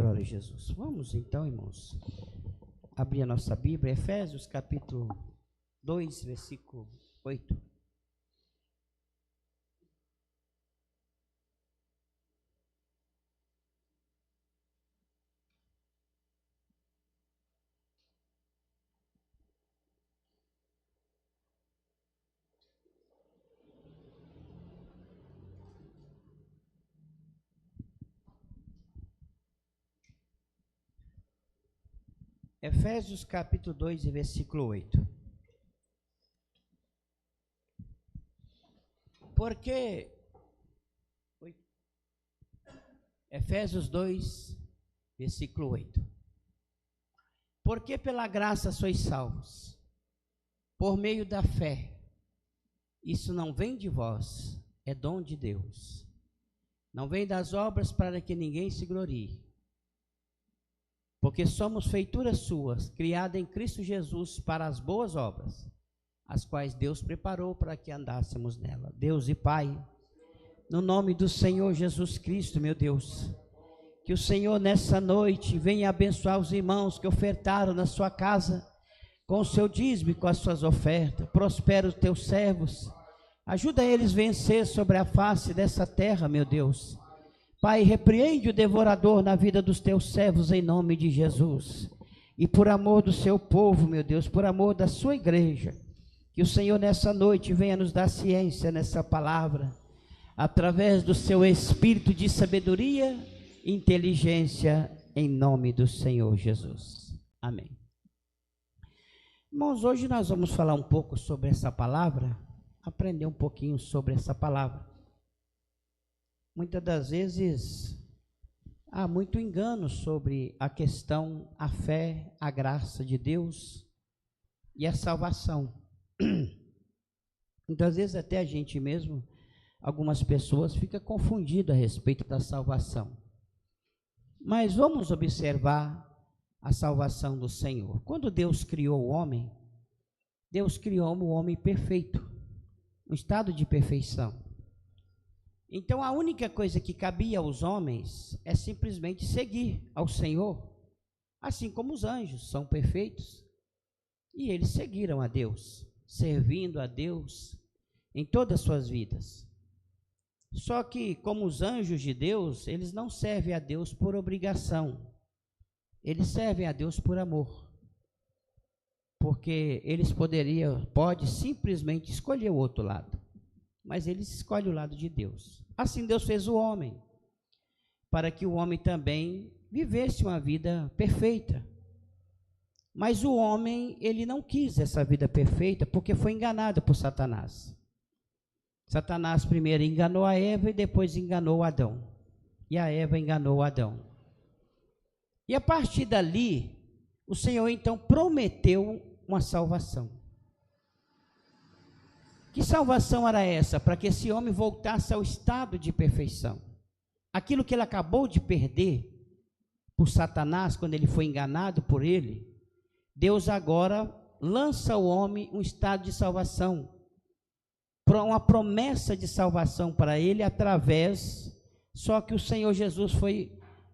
Glória a Jesus. Vamos então, irmãos, abrir a nossa Bíblia, Efésios capítulo 2, versículo 8. Efésios capítulo 2, versículo 8. Porque Efésios 2, versículo 8. Porque pela graça sois salvos, por meio da fé. Isso não vem de vós, é dom de Deus. Não vem das obras para que ninguém se glorie. Porque somos feituras suas, criadas em Cristo Jesus para as boas obras, as quais Deus preparou para que andássemos nela. Deus e Pai, no nome do Senhor Jesus Cristo, meu Deus, que o Senhor nessa noite venha abençoar os irmãos que ofertaram na sua casa, com o seu dízimo e com as suas ofertas. Prospera os teus servos, ajuda eles a vencer sobre a face dessa terra, meu Deus. Pai, repreende o devorador na vida dos teus servos em nome de Jesus. E por amor do seu povo, meu Deus, por amor da sua igreja, que o Senhor nessa noite venha nos dar ciência nessa palavra, através do seu espírito de sabedoria e inteligência, em nome do Senhor Jesus. Amém. Irmãos, hoje nós vamos falar um pouco sobre essa palavra, aprender um pouquinho sobre essa palavra. Muitas das vezes há muito engano sobre a questão, a fé, a graça de Deus e a salvação. Muitas vezes até a gente mesmo, algumas pessoas ficam confundidas a respeito da salvação. Mas vamos observar a salvação do Senhor. Quando Deus criou o homem, Deus criou o homem perfeito, um estado de perfeição. Então a única coisa que cabia aos homens é simplesmente seguir ao Senhor, assim como os anjos são perfeitos. E eles seguiram a Deus, servindo a Deus em todas as suas vidas. Só que, como os anjos de Deus, eles não servem a Deus por obrigação, eles servem a Deus por amor. Porque eles podem simplesmente escolher o outro lado, mas eles escolhem o lado de Deus. Assim Deus fez o homem, para que o homem também vivesse uma vida perfeita. Mas o homem, ele não quis essa vida perfeita, porque foi enganado por Satanás. Satanás primeiro enganou a Eva e depois enganou Adão. E a Eva enganou Adão. E a partir dali, o Senhor então prometeu uma salvação. Que salvação era essa? Para que esse homem voltasse ao estado de perfeição. Aquilo que ele acabou de perder por Satanás, quando ele foi enganado por ele, Deus agora lança ao homem um estado de salvação, uma promessa de salvação para ele através, só que o Senhor Jesus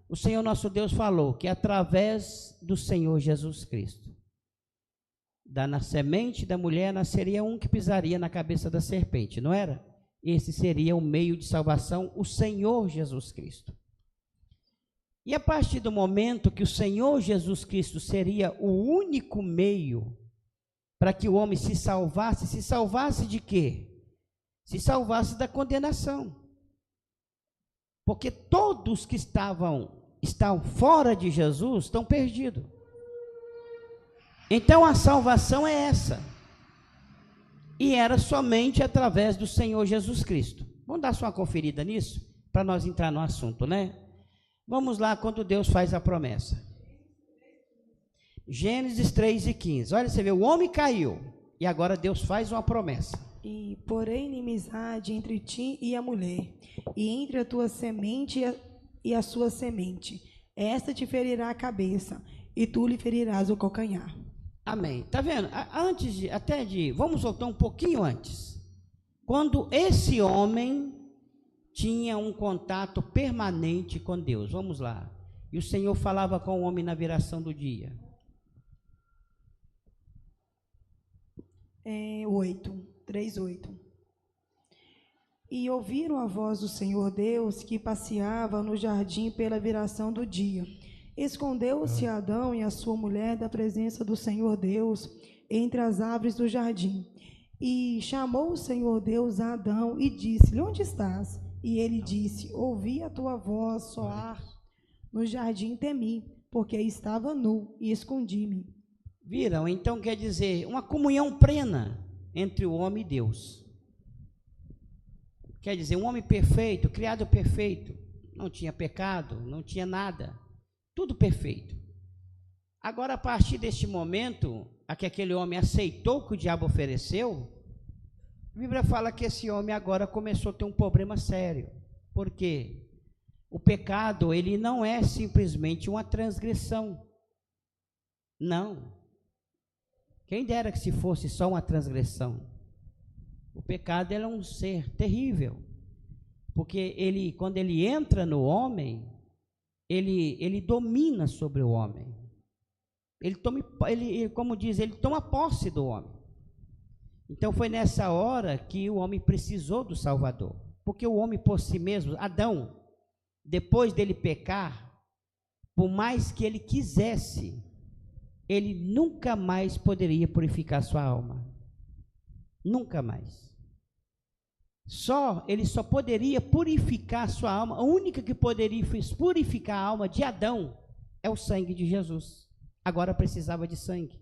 o Senhor nosso Deus falou que através do Senhor Jesus Cristo. Da semente da mulher nasceria um que pisaria na cabeça da serpente, não era? Esse seria o meio de salvação, o Senhor Jesus Cristo. E a partir do momento que o Senhor Jesus Cristo seria o único meio para que o homem se salvasse de quê? Se salvasse da condenação. Porque todos que estão fora de Jesus estão perdidos. Então a salvação é essa, e era somente através do Senhor Jesus Cristo. Vamos dar só uma conferida nisso, para nós entrar no assunto, né? Vamos lá, quando Deus faz a promessa. Gênesis 3:15, olha, você vê, o homem caiu, e agora Deus faz uma promessa. E porém inimizade entre ti e a mulher, e entre a tua semente e a sua semente, esta te ferirá a cabeça, e tu lhe ferirás o calcanhar. Amém. Tá vendo? Vamos voltar um pouquinho antes. Quando esse homem tinha um contato permanente com Deus. Vamos lá. E o Senhor falava com o homem na viração do dia. 3:8. E ouviram a voz do Senhor Deus que passeava no jardim pela viração do dia. Escondeu-se Adão e a sua mulher da presença do Senhor Deus entre as árvores do jardim. E chamou o Senhor Deus a Adão e disse-lhe: onde estás? E ele disse: ouvi a tua voz soar no jardim, temi, porque estava nu e escondi-me. Viram? Então quer dizer, uma comunhão plena entre o homem e Deus. Quer dizer, um homem perfeito, criado perfeito, não tinha pecado, não tinha nada, tudo perfeito. Agora, a partir deste momento, a que aquele homem aceitou o que o diabo ofereceu, a Bíblia fala que esse homem agora começou a ter um problema sério. Por quê? O pecado, ele não é simplesmente uma transgressão. Não. Quem dera que se fosse só uma transgressão. O pecado, ele é um ser terrível. Porque ele, quando ele entra no homem, ele domina sobre o homem. Como diz, ele toma posse do homem. Então foi nessa hora que o homem precisou do Salvador. Porque o homem por si mesmo, Adão, depois dele pecar, por mais que ele quisesse, ele nunca mais poderia purificar sua alma. Nunca mais. Ele só poderia purificar sua alma. A única que poderia purificar a alma de Adão é o sangue de Jesus. Agora precisava de sangue.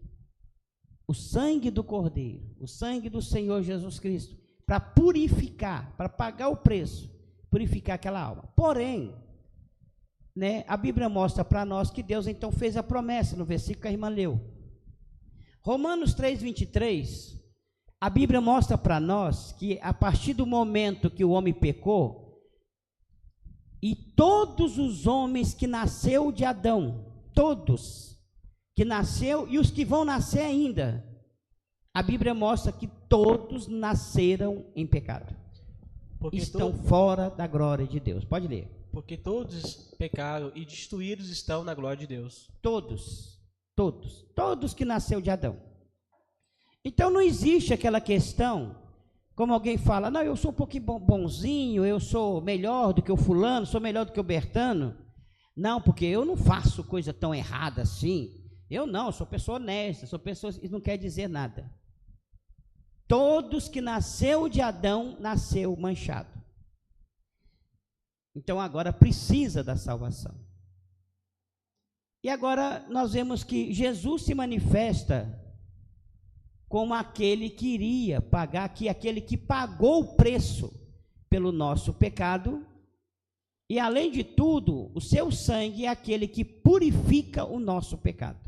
O sangue do Cordeiro, o sangue do Senhor Jesus Cristo, para purificar, para pagar o preço, purificar aquela alma. Porém, a Bíblia mostra para nós que Deus então fez a promessa, no versículo que a irmã leu. Romanos 3:23, a Bíblia mostra para nós que a partir do momento que o homem pecou, e todos os homens que nasceu de Adão, todos que nasceu e os que vão nascer ainda, a Bíblia mostra que todos nasceram em pecado. Estão fora da glória de Deus. Pode ler. Porque todos pecaram e destruídos estão na glória de Deus. Todos que nasceu de Adão. Então não existe aquela questão, como alguém fala, não, eu sou um pouquinho bonzinho, eu sou melhor do que o fulano, sou melhor do que o Bertano. Não, porque eu não faço coisa tão errada assim. Eu sou pessoa honesta, isso não quer dizer nada. Todos que nasceu de Adão, nasceu manchado. Então agora precisa da salvação. E agora nós vemos que Jesus se manifesta como aquele que iria pagar, aquele que pagou o preço pelo nosso pecado, e além de tudo, o seu sangue é aquele que purifica o nosso pecado,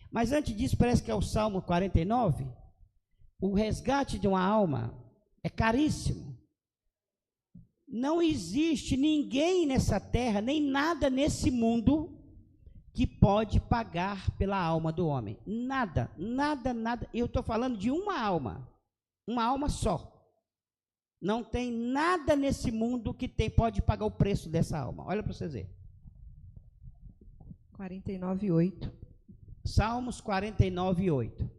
Mas antes disso, parece que é o Salmo 49, o resgate de uma alma é caríssimo. Não existe ninguém nessa terra, nem nada nesse mundo que pode pagar pela alma do homem. Nada. Eu estou falando de uma alma só. Não tem nada nesse mundo que pode pagar o preço dessa alma. Olha para vocês verem. 49:8. Salmos 49:8.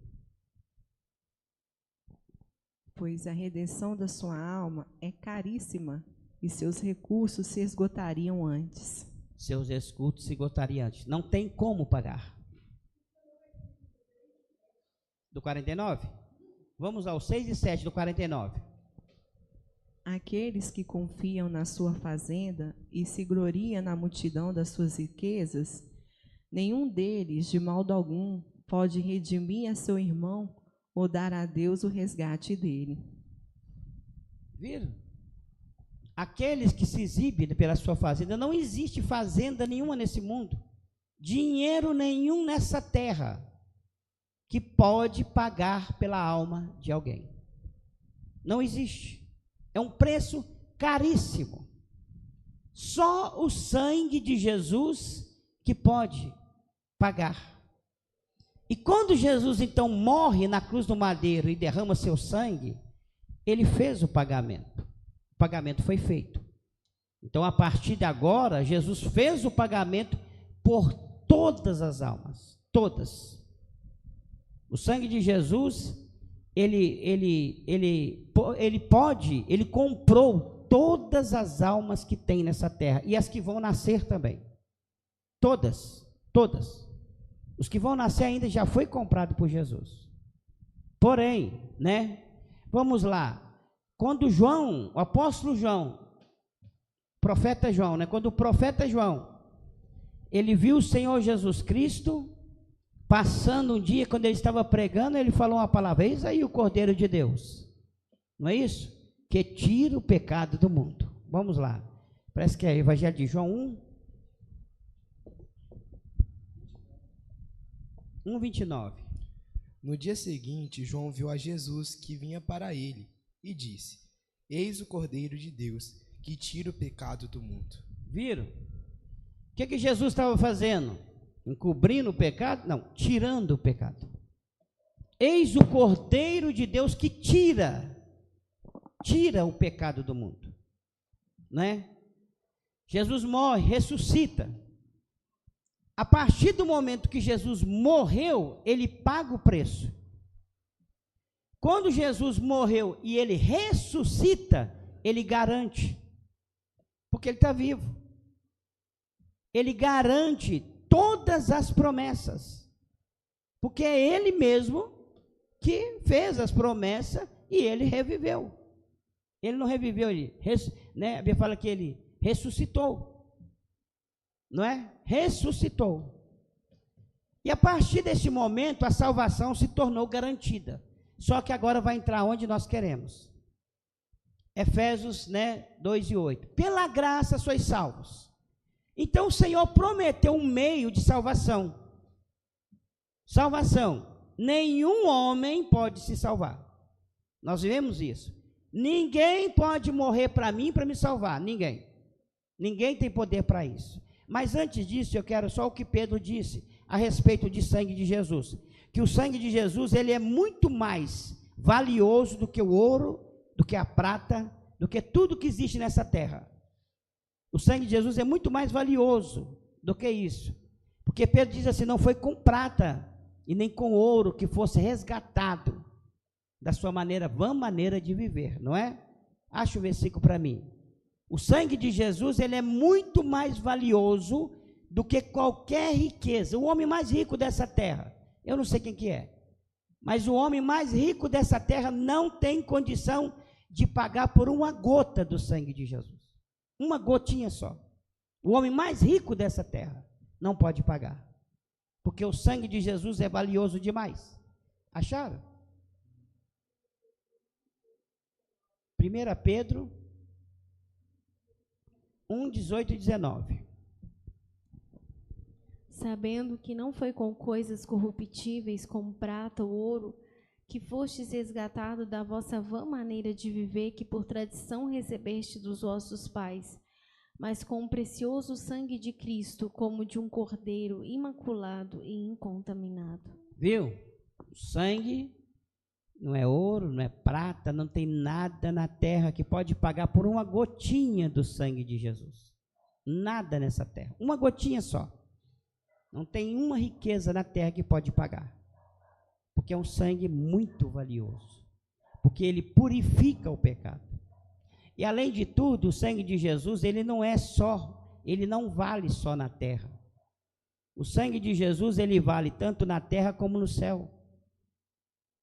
Pois a redenção da sua alma é caríssima e seus recursos se esgotariam antes. Seus recursos se esgotariam antes. Não tem como pagar. Do 49? Vamos ao 6 e 7 do 49. Aqueles que confiam na sua fazenda e se gloriam na multidão das suas riquezas, nenhum deles, de modo algum, pode redimir a seu irmão ou dar a Deus o resgate dele. Viram? Aqueles que se exibem pela sua fazenda, não existe fazenda nenhuma nesse mundo, dinheiro nenhum nessa terra, que pode pagar pela alma de alguém. Não existe. É um preço caríssimo. Só o sangue de Jesus que pode pagar. E quando Jesus então morre na cruz do madeiro e derrama seu sangue, ele fez o pagamento. O pagamento foi feito. Então, a partir de agora, Jesus fez o pagamento por todas as almas, todas. O sangue de Jesus, ele comprou todas as almas que tem nessa terra e as que vão nascer também. Todas, todas. Os que vão nascer ainda já foi comprado por Jesus. Porém, né? Vamos lá. Quando João, o apóstolo João, profeta João, né? Quando o profeta João, ele viu o Senhor Jesus Cristo passando um dia, quando ele estava pregando, ele falou uma palavra: eis aí o Cordeiro de Deus, não é isso? Que tira o pecado do mundo. Vamos lá, parece que é Evangelho de João 1:29. No dia seguinte, João viu a Jesus que vinha para ele e disse: eis o Cordeiro de Deus, que tira o pecado do mundo. Viram? O que Jesus estava fazendo? Encobrindo o pecado? Não, tirando o pecado. Eis o Cordeiro de Deus que tira o pecado do mundo, né? Jesus morre, ressuscita. A partir do momento que Jesus morreu, ele paga o preço. Quando Jesus morreu e ele ressuscita, ele garante, porque ele está vivo. Ele garante todas as promessas, porque é ele mesmo que fez as promessas e ele reviveu. Ele não reviveu, né? A Bíblia fala que ele ressuscitou, não é? Ressuscitou. E a partir desse momento a salvação se tornou garantida. Só que agora vai entrar onde nós queremos. Efésios, né, 2:8. Pela graça sois salvos. Então o Senhor prometeu um meio de salvação. Salvação. Nenhum homem pode se salvar. Nós vemos isso. Ninguém pode morrer para mim, para me salvar. Ninguém. Ninguém tem poder para isso. Mas antes disso, eu quero só o que Pedro disse a respeito de sangue de Jesus. Que o sangue de Jesus, ele é muito mais valioso do que o ouro, do que a prata, do que tudo que existe nessa terra. O sangue de Jesus é muito mais valioso do que isso. Porque Pedro diz assim: não foi com prata e nem com ouro que fosse resgatado da sua vã maneira de viver, não é? Acha o versículo para mim. O sangue de Jesus, ele é muito mais valioso do que qualquer riqueza. O homem mais rico dessa terra, eu não sei quem que é, mas o homem mais rico dessa terra não tem condição de pagar por uma gota do sangue de Jesus. Uma gotinha só. O homem mais rico dessa terra não pode pagar, porque o sangue de Jesus é valioso demais. Acharam? 1 Pedro 1:18 e 19. Sabendo que não foi com coisas corruptíveis, como prata ou ouro, que fostes resgatado da vossa vã maneira de viver, que por tradição recebeste dos vossos pais, mas com o precioso sangue de Cristo, como de um cordeiro imaculado e incontaminado. Viu? O sangue não é ouro, não é prata, não tem nada na terra que pode pagar por uma gotinha do sangue de Jesus. Nada nessa terra, uma gotinha só. Não tem uma riqueza na terra que pode pagar, porque é um sangue muito valioso, porque ele purifica o pecado. E além de tudo, o sangue de Jesus, ele não vale só na terra. O sangue de Jesus, ele vale tanto na terra como no céu.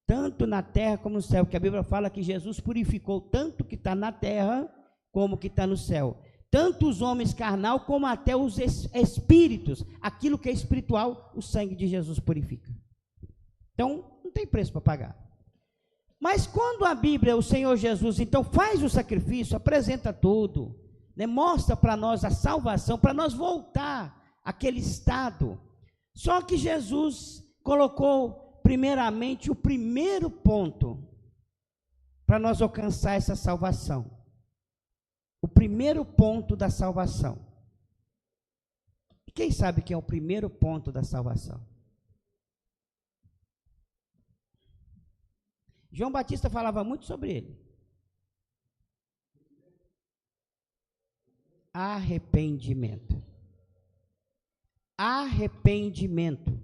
Tanto na terra como no céu, porque a Bíblia fala que Jesus purificou tanto que está na terra como que está no céu. Tanto os homens carnal como até os espíritos, aquilo que é espiritual, o sangue de Jesus purifica. Então, não tem preço para pagar. Mas quando a Bíblia, o Senhor Jesus, então faz o sacrifício, apresenta tudo, né, mostra para nós a salvação, para nós voltar àquele estado. Só que Jesus colocou primeiramente o primeiro ponto para nós alcançar essa salvação. O primeiro ponto da salvação. E quem sabe que é o primeiro ponto da salvação? João Batista falava muito sobre ele. arrependimento. Arrependimento.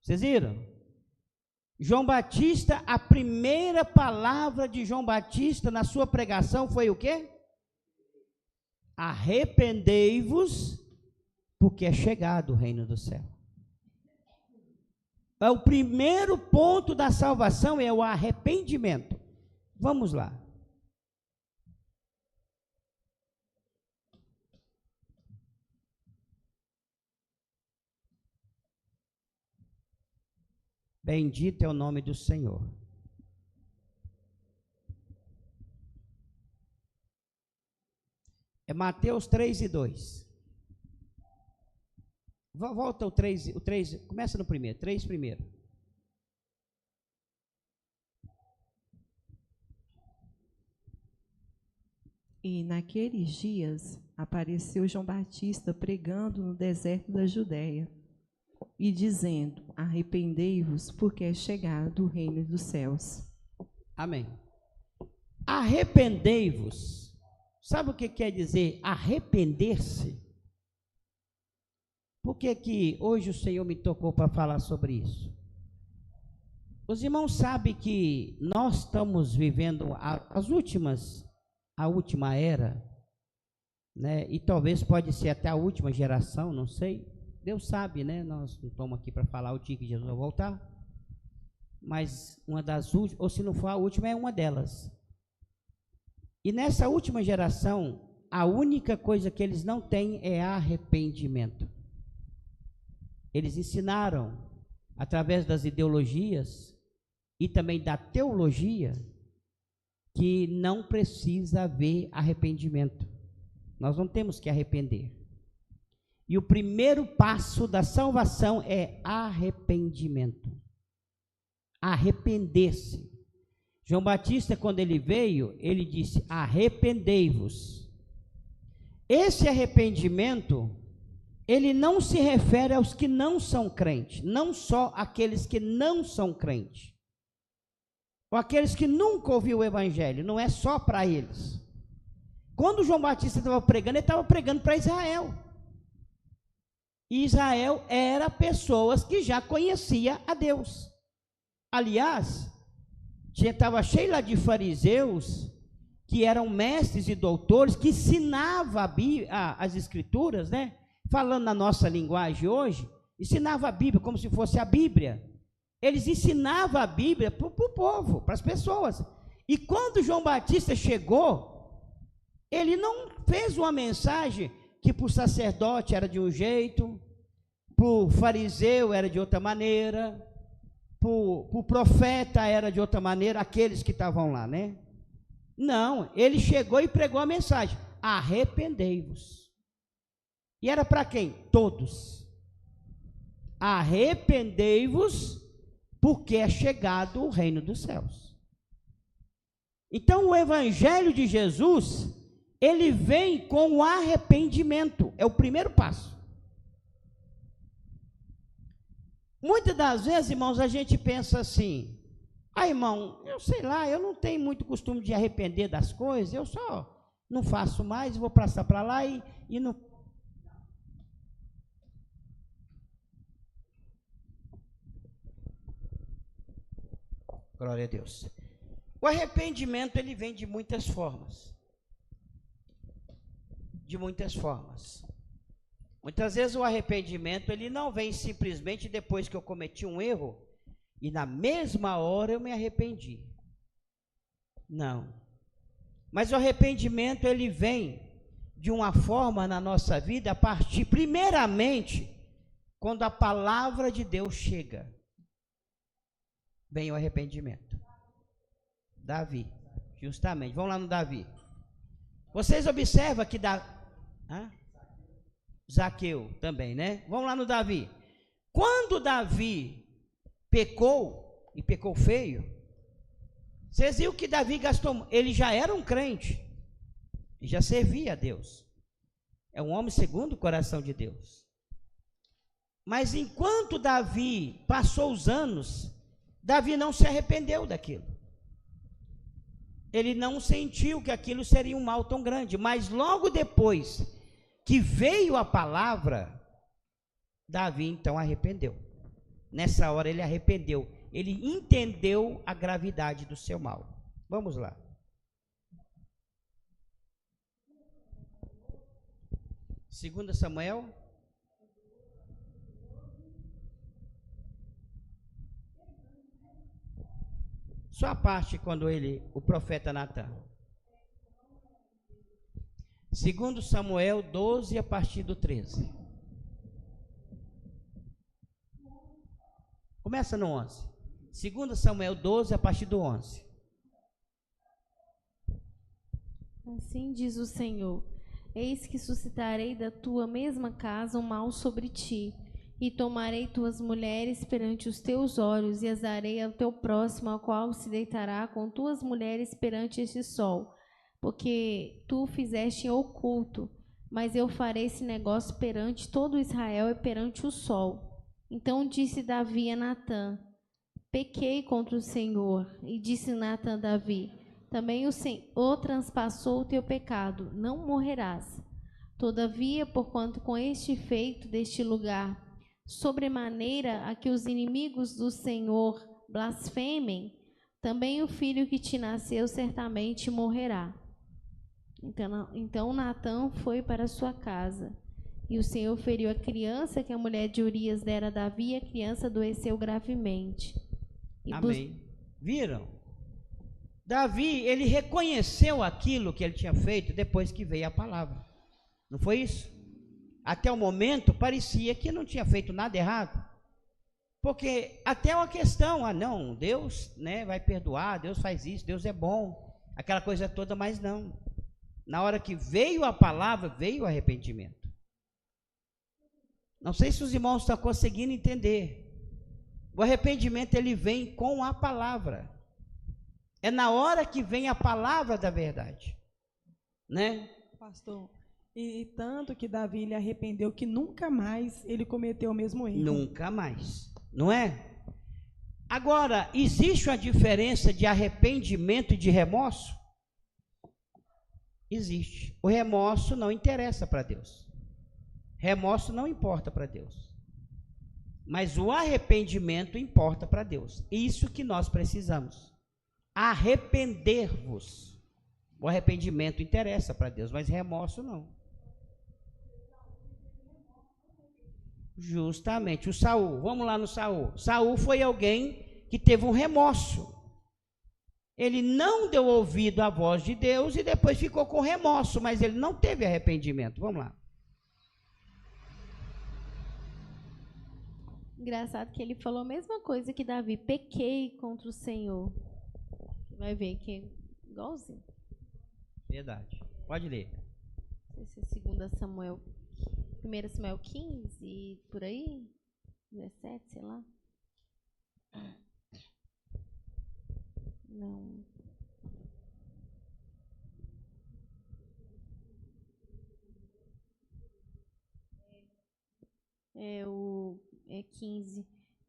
Vocês viram? João Batista, a primeira palavra de João Batista na sua pregação foi o quê? Arrependei-vos, porque é chegado o reino do céu. O primeiro ponto da salvação é o arrependimento. Vamos lá. Bendito é o nome do Senhor. É Mateus 3:2. Volta o 3, começa no primeiro, 3 primeiro. E naqueles dias apareceu João Batista pregando no deserto da Judéia e dizendo: arrependei-vos, porque é chegado o reino dos céus. Amém. Arrependei-vos. Sabe o que quer dizer arrepender-se? Por que hoje o Senhor me tocou para falar sobre isso? Os irmãos sabem que nós estamos vivendo a última era, né? E talvez pode ser até a última geração, não sei. Deus sabe, né? Nós não estamos aqui para falar o dia que Jesus vai voltar, mas uma das últimas, ou se não for a última, é uma delas. E nessa última geração, a única coisa que eles não têm é arrependimento. Eles ensinaram, através das ideologias e também da teologia, que não precisa haver arrependimento. Nós não temos que arrepender. E o primeiro passo da salvação é arrependimento. Arrepender-se. João Batista, quando ele veio, ele disse: arrependei-vos. Esse arrependimento, ele não se refere aos que não são crentes, não só aqueles que não são crentes, ou aqueles que nunca ouviram o evangelho, não é só para eles. Quando João Batista estava pregando, ele estava pregando para Israel. E Israel era pessoas que já conhecia a Deus. Aliás, estava cheio lá de fariseus, que eram mestres e doutores, que ensinavam as escrituras, né? Falando na nossa linguagem hoje, ensinava a Bíblia como se fosse a Bíblia. Eles ensinavam a Bíblia para o povo, para as pessoas. E quando João Batista chegou, ele não fez uma mensagem que para o sacerdote era de um jeito, para o fariseu era de outra maneira, para o profeta era de outra maneira, aqueles que estavam lá, né? Não, ele chegou e pregou a mensagem: arrependei-vos. E era para quem? Todos. Arrependei-vos, porque é chegado o reino dos céus. Então o evangelho de Jesus, ele vem com o arrependimento, é o primeiro passo. Muitas das vezes, irmãos, a gente pensa assim: irmão, eu sei lá, eu não tenho muito costume de arrepender das coisas, eu só não faço mais, vou passar para lá e não... Glória a Deus. O arrependimento, ele vem de muitas formas. De muitas formas. Muitas vezes o arrependimento, ele não vem simplesmente depois que eu cometi um erro e na mesma hora eu me arrependi. Não. Mas o arrependimento, ele vem de uma forma na nossa vida a partir, primeiramente, quando a palavra de Deus chega. Vem o arrependimento. Davi, justamente. Vamos lá no Davi. Vocês observam que Zaqueu também, né? Vamos lá no Davi. Quando Davi pecou, e pecou feio, vocês viram que Davi gastou, ele já era um crente, e já servia a Deus. É um homem segundo o coração de Deus. Mas enquanto Davi passou os anos, Davi não se arrependeu daquilo. ele não sentiu que aquilo seria um mal tão grande, mas logo depois que veio a palavra, Davi então arrependeu. Nessa hora ele arrependeu, ele entendeu a gravidade do seu mal. Vamos lá. Segunda Samuel. Só a parte quando o profeta Natan. Segundo Samuel 12, a partir do 13. Começa no 11. Segundo Samuel 12, a partir do 11. Assim diz o Senhor: eis que suscitarei da tua mesma casa um mal sobre ti, e tomarei tuas mulheres perante os teus olhos, e as darei ao teu próximo, ao qual se deitará com tuas mulheres perante este sol, porque tu fizeste em oculto, mas eu farei esse negócio perante todo Israel e perante o sol. Então disse Davi a Natã: pequei contra o Senhor. E disse Natã a Davi: também o Senhor transpassou o teu pecado, não morrerás. Todavia, porquanto com este feito deste lugar, sobremaneira a que os inimigos do Senhor blasfemem, também o filho que te nasceu certamente morrerá. Então Natã foi para sua casa, e o Senhor feriu a criança que a mulher de Urias dera a Davi, e a criança adoeceu gravemente. Amém. Viram? Davi, ele reconheceu aquilo que ele tinha feito depois que veio a palavra. Não foi isso? Até o momento parecia que não tinha feito nada errado. Porque até uma questão, não, Deus, né, vai perdoar, Deus faz isso, Deus é bom, aquela coisa toda, mas não. Na hora que veio a palavra, veio o arrependimento. Não sei se os irmãos estão conseguindo entender. O arrependimento, ele vem com a palavra. É na hora que vem a palavra da verdade, né? Pastor, e tanto que Davi ele arrependeu que nunca mais ele cometeu o mesmo erro. Nunca mais, não é? Agora, existe uma diferença de arrependimento e de remorso? Existe. O remorso não interessa para Deus. Remorso não importa para Deus. Mas o arrependimento importa para Deus. Isso que nós precisamos. Arrepender-vos. O arrependimento interessa para Deus, mas remorso não. Justamente, o Saul, vamos lá no Saul. Saul foi alguém que teve um remorso. Ele não deu ouvido à voz de Deus e depois ficou com remorso, mas ele não teve arrependimento. Vamos lá. Engraçado que ele falou a mesma coisa que Davi: pequei contra o Senhor. Vai ver que é igualzinho. Verdade. Pode ler. Esse é 2 Samuel, 1 Samuel 15, por aí, 17, sei lá. Não. É 15.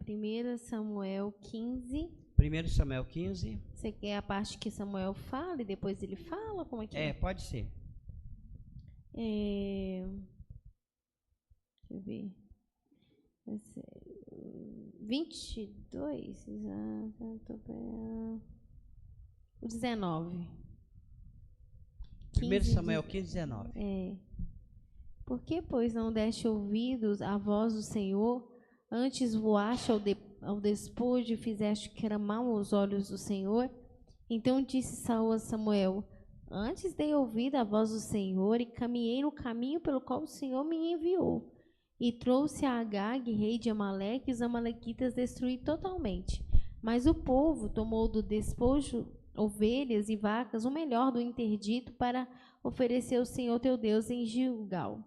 1 Samuel 15. 1 Samuel 15. Você quer a parte que Samuel fala e depois ele fala? Como é que é? Pode ser. Deixa eu ver. 22. O 19. 1 Samuel 15, 19. Por que, pois, não deste ouvidos à voz do Senhor, antes voaste ao despojo e fizeste clamar os olhos do Senhor? Então disse Saul a Samuel: antes dei ouvido à voz do Senhor e caminhei no caminho pelo qual o Senhor me enviou. E trouxe a Agag, rei de Amaleque, e os amalequitas destruí totalmente. Mas o povo tomou do despojo ovelhas e vacas, o melhor do interdito, para oferecer ao Senhor teu Deus em Gilgal.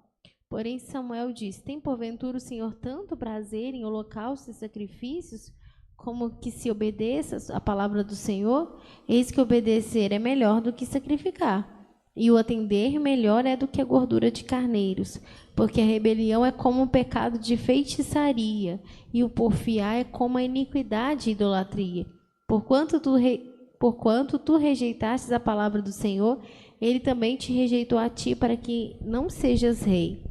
Porém Samuel disse: tem porventura o Senhor tanto prazer em holocaustos e sacrifícios, como que se obedeça a palavra do Senhor? Eis que obedecer é melhor do que sacrificar, e o atender melhor é do que a gordura de carneiros, porque a rebelião é como o pecado de feitiçaria, e o porfiar é como a iniquidade e idolatria. porquanto tu rejeitastes a palavra do Senhor, ele também te rejeitou a ti, para que não sejas rei.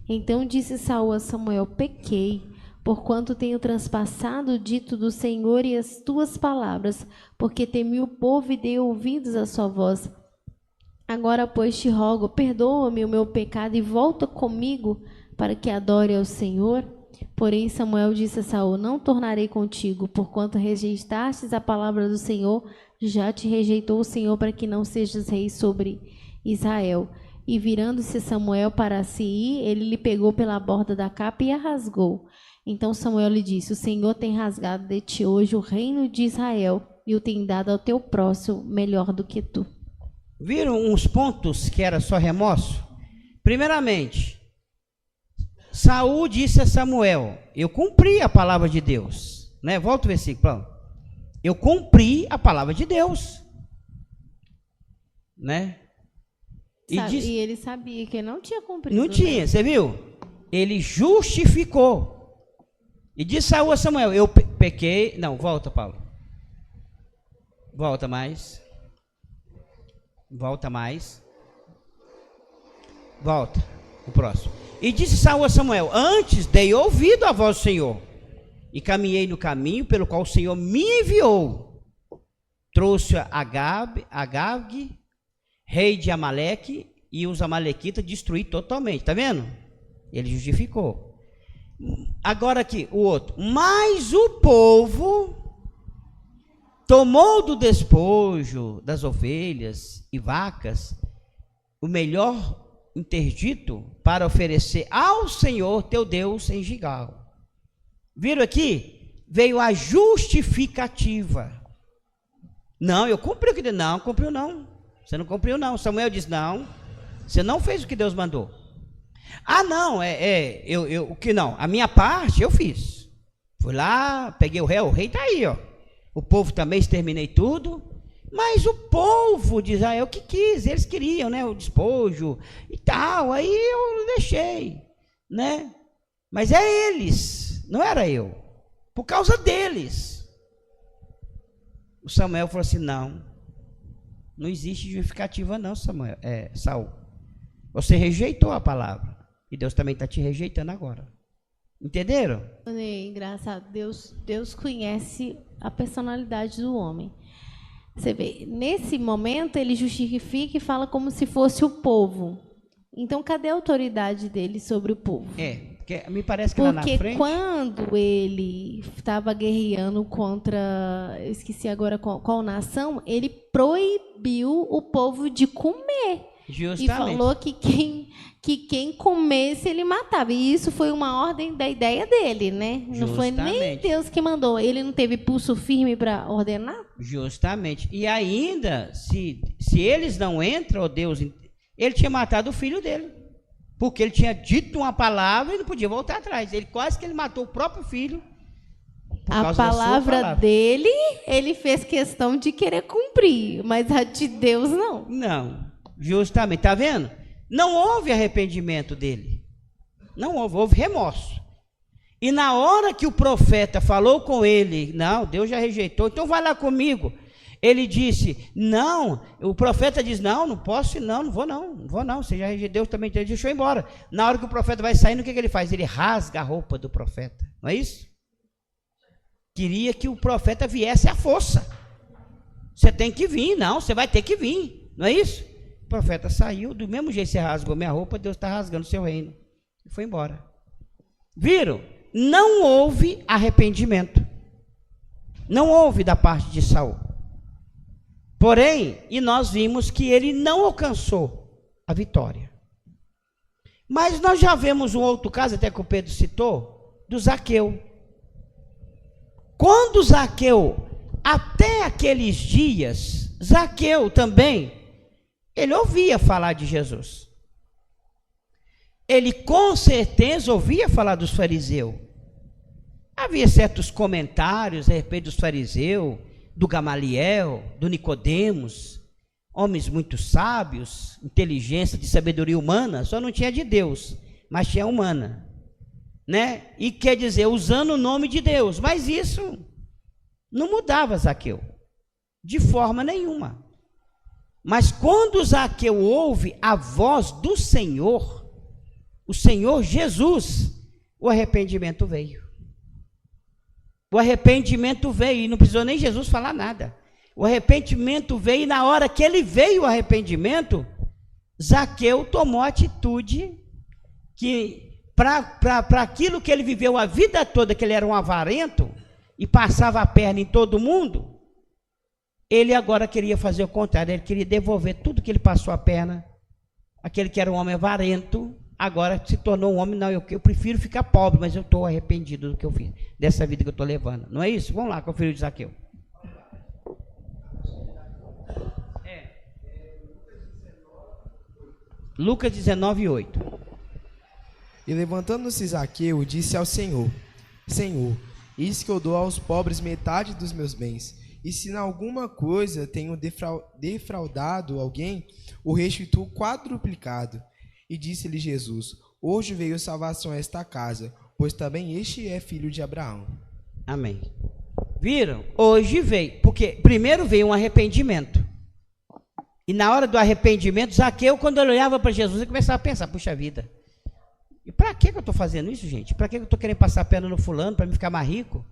Então disse Saul a Samuel: pequei, porquanto tenho transpassado o dito do Senhor e as tuas palavras, porque temi o povo e dei ouvidos à sua voz. Agora, pois, te rogo, perdoa-me o meu pecado e volta comigo para que adore ao Senhor. Porém, Samuel disse a Saul: não tornarei contigo, porquanto rejeitastes a palavra do Senhor, já te rejeitou o Senhor para que não sejas rei sobre Israel. E virando-se Samuel para se ir, ele lhe pegou pela borda da capa e a rasgou. Então Samuel lhe disse: o Senhor tem rasgado de ti hoje o reino de Israel e o tem dado ao teu próximo melhor do que tu. Viram uns pontos que era só remorso? Primeiramente, Saul disse a Samuel: eu cumpri a palavra de Deus, né? Volta o versículo, Paulo. Eu cumpri a palavra de Deus, né? E ele sabia que não tinha cumprido. Não tinha, você viu? Ele justificou. E disse Saul a Samuel: eu pequei. Não, volta, Paulo. Volta mais. Volta mais. Volta. O próximo. E disse Saul a Samuel: antes dei ouvido à voz do Senhor, e caminhei no caminho pelo qual o Senhor me enviou. Trouxe Agag, rei de Amaleque, e os amalequitas destruí totalmente. Está vendo? Ele justificou. Agora aqui, o outro. Mas o povo tomou do despojo das ovelhas e vacas o melhor interdito para oferecer ao Senhor teu Deus em Gigal. Viram aqui? Veio a justificativa. Não, eu cumpri o que Deus... Não, cumpriu não. Você não cumpriu não. Samuel disse: não, você não fez o que Deus mandou. Ah, não, o que não? A minha parte eu fiz. Fui lá, peguei o rei está aí, ó. O povo também, exterminei tudo. Mas o povo de Israel que quis, eles queriam, né, o despojo e tal, aí eu deixei, né? Mas é eles, não era eu, por causa deles. O Samuel falou assim: não existe justificativa não, Saul. Você rejeitou a palavra, e Deus também está te rejeitando agora. Entenderam? É engraçado, Deus conhece a personalidade do homem. Você vê, nesse momento ele justifica e fala como se fosse o povo. Então, cadê a autoridade dele sobre o povo? Porque me parece que lá na frente... Porque quando ele estava guerreando contra, eu esqueci agora qual nação, ele proibiu o povo de comer. Justamente. E falou que quem comesse ele matava. E isso foi uma ordem da ideia dele, né? Não foi nem Deus que mandou. Ele não teve pulso firme para ordenar? Justamente. E ainda, se eles não entram, ó Deus, ele tinha matado o filho dele. Porque ele tinha dito uma palavra e não podia voltar atrás. Ele quase que ele matou o próprio filho. A palavra dele, ele fez questão de querer cumprir, mas a de Deus não. Não. Justamente, está vendo? Não houve arrependimento dele. Não houve remorso. E na hora que o profeta falou com ele: não, Deus já rejeitou, então vai lá comigo. Ele disse: não, o profeta diz: não posso ir, não vou não, você já rejeitou, Deus também te deixou embora. Na hora que o profeta vai saindo, o que ele faz? Ele rasga a roupa do profeta, não é isso? Queria que o profeta viesse à força. Você tem que vir, não, você vai ter que vir, não é isso? O profeta saiu, do mesmo jeito que você rasgou minha roupa, Deus está rasgando o seu reino. E foi embora. Viram? Não houve arrependimento. Não houve da parte de Saul. Porém, e nós vimos que ele não alcançou a vitória. Mas nós já vemos um outro caso, até que o Pedro citou, do Zaqueu. Quando Zaqueu, até aqueles dias, Zaqueu também, ele ouvia falar de Jesus. Ele com certeza ouvia falar dos fariseus. Havia certos comentários a respeito dos fariseus, do Gamaliel, do Nicodemos, homens muito sábios, inteligência de sabedoria humana, só não tinha de Deus, mas tinha humana, né? E quer dizer, usando o nome de Deus, mas isso não mudava Zaqueu. De forma nenhuma. Mas quando Zaqueu ouve a voz do Senhor, o Senhor Jesus, o arrependimento veio. O arrependimento veio, e não precisou nem Jesus falar nada. O arrependimento veio, e na hora que ele veio o arrependimento, Zaqueu tomou atitude que, para aquilo que ele viveu a vida toda, que ele era um avarento, e passava a perna em todo mundo, ele agora queria fazer o contrário, ele queria devolver tudo que ele passou a perna. Aquele que era um homem avarento, agora se tornou um homem, não, eu prefiro ficar pobre, mas eu estou arrependido do que eu fiz, dessa vida que eu estou levando. Não é isso? Vamos lá, com o filho de Zaqueu. Lucas 19:8. E levantando-se Zaqueu, disse ao Senhor: Senhor, eis que eu dou aos pobres metade dos meus bens, e se em alguma coisa tenho defraudado alguém, o restituo quadruplicado. E disse-lhe Jesus: hoje veio salvação a esta casa, pois também este é filho de Abraão. Amém. Viram? Hoje veio, porque primeiro veio um arrependimento. E na hora do arrependimento, Zaqueu, quando ele olhava para Jesus, ele começava a pensar: puxa vida, e para que eu estou fazendo isso, gente? Para que eu estou querendo passar a perna no fulano, para me ficar mais rico?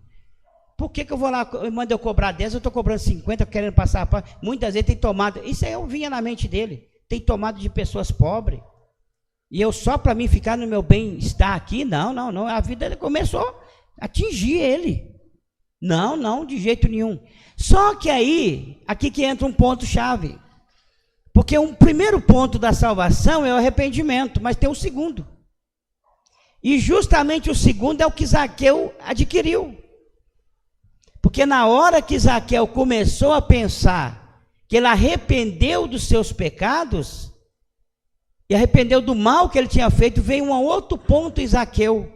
Por que eu vou lá, manda eu cobrar 10, eu estou cobrando 50, querendo passar a perna? Muitas vezes tem tomado, isso aí eu vinha na mente dele, tem tomado de pessoas pobres, e eu só para mim ficar no meu bem-estar aqui? Não, a vida começou a atingir ele. Não, de jeito nenhum. Só que aí, aqui que entra um ponto-chave. Porque um primeiro ponto da salvação é o arrependimento, mas tem um segundo. E justamente o segundo é o que Zaqueu adquiriu. Porque na hora que Zaqueu começou a pensar que ele arrependeu dos seus pecados, e arrependeu do mal que ele tinha feito, veio um outro ponto em Zaqueu,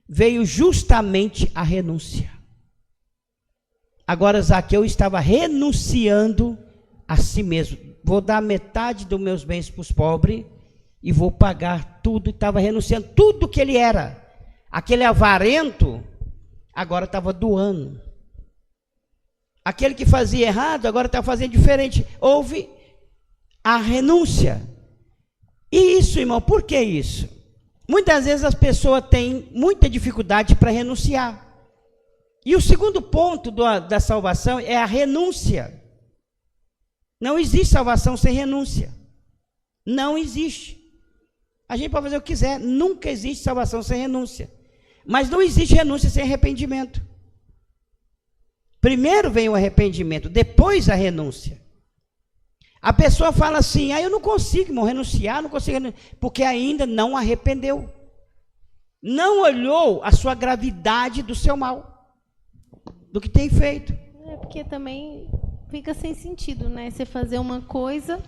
veio justamente a renúncia. Agora Zaqueu estava renunciando a si mesmo. Vou dar metade dos meus bens para os pobres e vou pagar tudo. Estava renunciando tudo que ele era. Aquele avarento agora estava doando. Aquele que fazia errado agora estava fazendo diferente. Houve a renúncia. E isso, irmão, por que isso? Muitas vezes as pessoas têm muita dificuldade para renunciar. E o segundo ponto da salvação é a renúncia. Não existe salvação sem renúncia. Não existe. A gente pode fazer o que quiser, nunca existe salvação sem renúncia. Mas não existe renúncia sem arrependimento. Primeiro vem o arrependimento, depois a renúncia. A pessoa fala assim: eu não consigo, irmão, renunciar, não consigo, porque ainda não arrependeu. Não olhou a sua gravidade do seu mal, do que tem feito. É porque também fica sem sentido, né? Você fazer uma coisa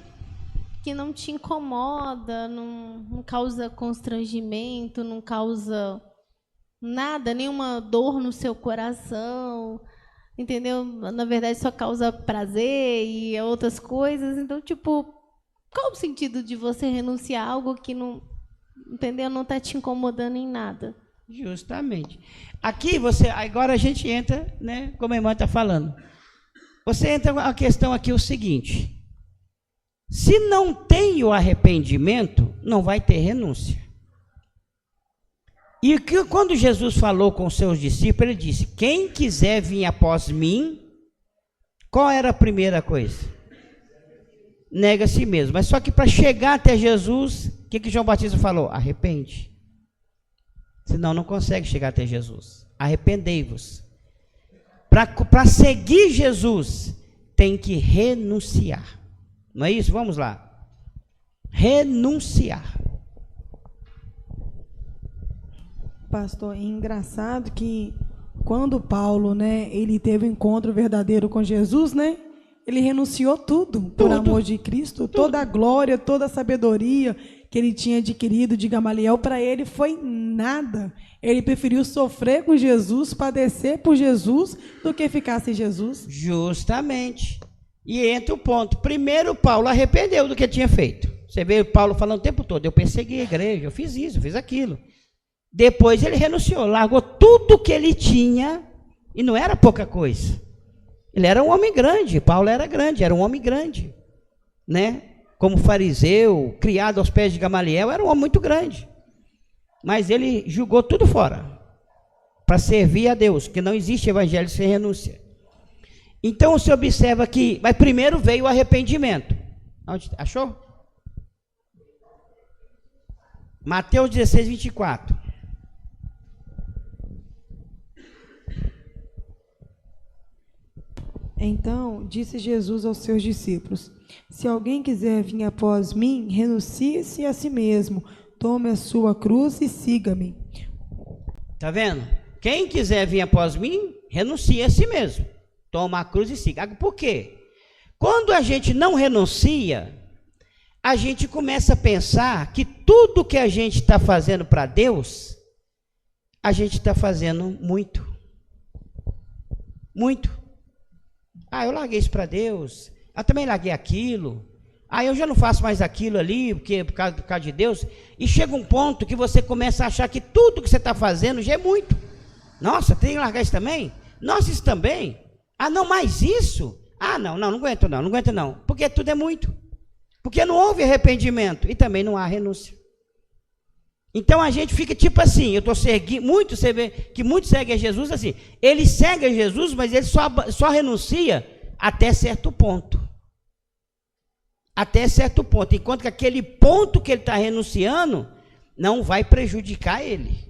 que não te incomoda, não causa constrangimento, não causa nada, nenhuma dor no seu coração, entendeu? Na verdade, só causa prazer e outras coisas. Então, tipo, qual o sentido de você renunciar a algo que não, entendeu? Não está te incomodando em nada. Justamente. Aqui agora a gente entra, né? Como a irmã está falando. Você entra a questão aqui o seguinte: se não tem o arrependimento, não vai ter renúncia. E quando Jesus falou com os seus discípulos, ele disse: quem quiser vir após mim, qual era a primeira coisa? Nega a si mesmo. Mas só que para chegar até Jesus, o que João Batista falou? Arrepende. Senão não consegue chegar até Jesus. Arrependei-vos. Para seguir Jesus, tem que renunciar. Não é isso? Vamos lá. Renunciar. Pastor, é engraçado que quando Paulo, né, ele teve um encontro verdadeiro com Jesus, né, ele renunciou tudo por amor de Cristo, toda a glória, toda a sabedoria que ele tinha adquirido de Gamaliel, para ele foi nada. Ele preferiu sofrer com Jesus, padecer por Jesus, do que ficar sem Jesus. Justamente. E entra o ponto. Primeiro, Paulo arrependeu do que tinha feito. Você vê Paulo falando o tempo todo: eu persegui a igreja, eu fiz isso, eu fiz aquilo. Depois ele renunciou, largou tudo que ele tinha, e não era pouca coisa. Ele era um homem grande, Paulo era grande, era um homem grande, né? Como fariseu, criado aos pés de Gamaliel, era um homem muito grande. Mas ele jogou tudo fora para servir a Deus, que não existe evangelho sem renúncia. Então você observa que, mas primeiro veio o arrependimento. Achou? Mateus 16, 24. Então disse Jesus aos seus discípulos: se alguém quiser vir após mim, renuncie-se a si mesmo, tome a sua cruz e siga-me. Tá vendo? Quem quiser vir após mim, renuncie a si mesmo, toma a cruz e siga. Por quê? Quando a gente não renuncia, a gente começa a pensar que tudo que a gente está fazendo para Deus, a gente está fazendo muito. Muito. Eu larguei isso para Deus, eu também larguei aquilo, eu já não faço mais aquilo ali, porque por causa de Deus, e chega um ponto que você começa a achar que tudo que você está fazendo já é muito. Nossa, tem que largar isso também? Nossa, isso também? Não, mais isso? Não aguento não, porque tudo é muito, porque não houve arrependimento, e também não há renúncia. Então a gente fica tipo assim, eu estou seguindo, você vê que muitos seguem a Jesus assim, ele segue a Jesus, mas ele só renuncia até certo ponto. Até certo ponto, enquanto que aquele ponto que ele está renunciando, não vai prejudicar ele.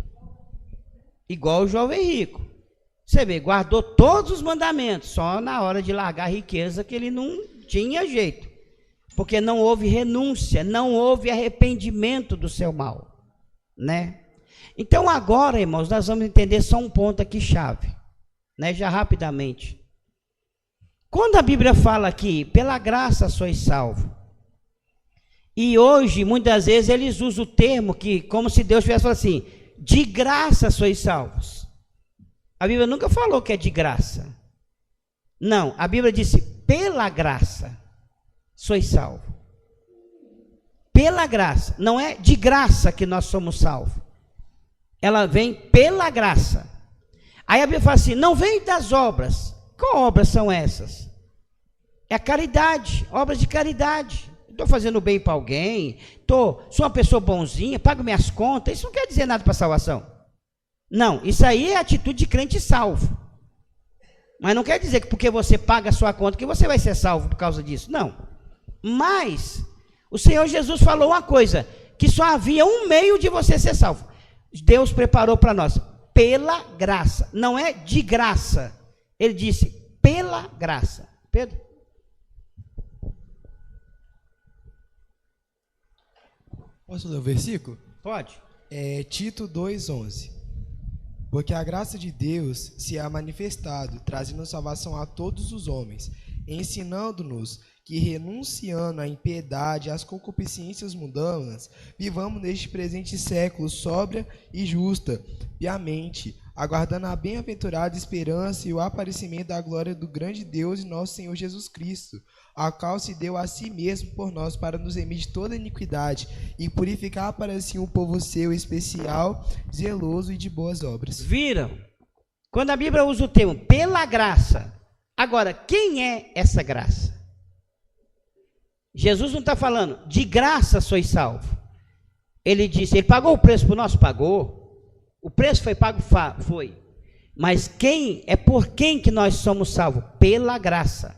Igual o jovem rico. Você vê, guardou todos os mandamentos, só na hora de largar a riqueza que ele não tinha jeito. Porque não houve renúncia, não houve arrependimento do seu mal. Né? Então agora, irmãos, nós vamos entender só um ponto aqui chave, né? Já rapidamente. Quando a Bíblia fala aqui, pela graça sois salvos, e hoje muitas vezes eles usam o termo que, como se Deus tivesse falado assim, de graça sois salvos. A Bíblia nunca falou que é de graça. Não, a Bíblia disse pela graça sois salvos. Pela graça, não é de graça que nós somos salvos. Ela vem pela graça. Aí a Bíblia fala assim, não vem das obras. Qual obras são essas? É a caridade, obras de caridade. Estou fazendo bem para alguém, sou uma pessoa bonzinha, pago minhas contas. Isso não quer dizer nada para salvação. Não, isso aí é atitude de crente salvo. Mas não quer dizer que porque você paga a sua conta que você vai ser salvo por causa disso. Não. Mas o Senhor Jesus falou uma coisa, que só havia um meio de você ser salvo. Deus preparou para nós, pela graça, não é de graça. Ele disse, pela graça. Pedro? Posso ler o versículo? Pode. Tito 2,11. Porque a graça de Deus se há manifestado, trazendo salvação a todos os homens, ensinando-nos que, renunciando à impiedade e às concupiscências mundanas, vivamos neste presente século sóbria e justa, piamente, aguardando a bem-aventurada esperança e o aparecimento da glória do grande Deus e nosso Senhor Jesus Cristo, a qual se deu a si mesmo por nós para nos remir de toda iniquidade e purificar para si um povo seu especial, zeloso e de boas obras. Viram? Quando a Bíblia usa o termo pela graça, agora, quem é essa graça? Jesus não está falando, de graça sois salvo. Ele disse, ele pagou o preço por nós? Pagou. O preço foi pago? Foi. Mas por quem que nós somos salvos? Pela graça.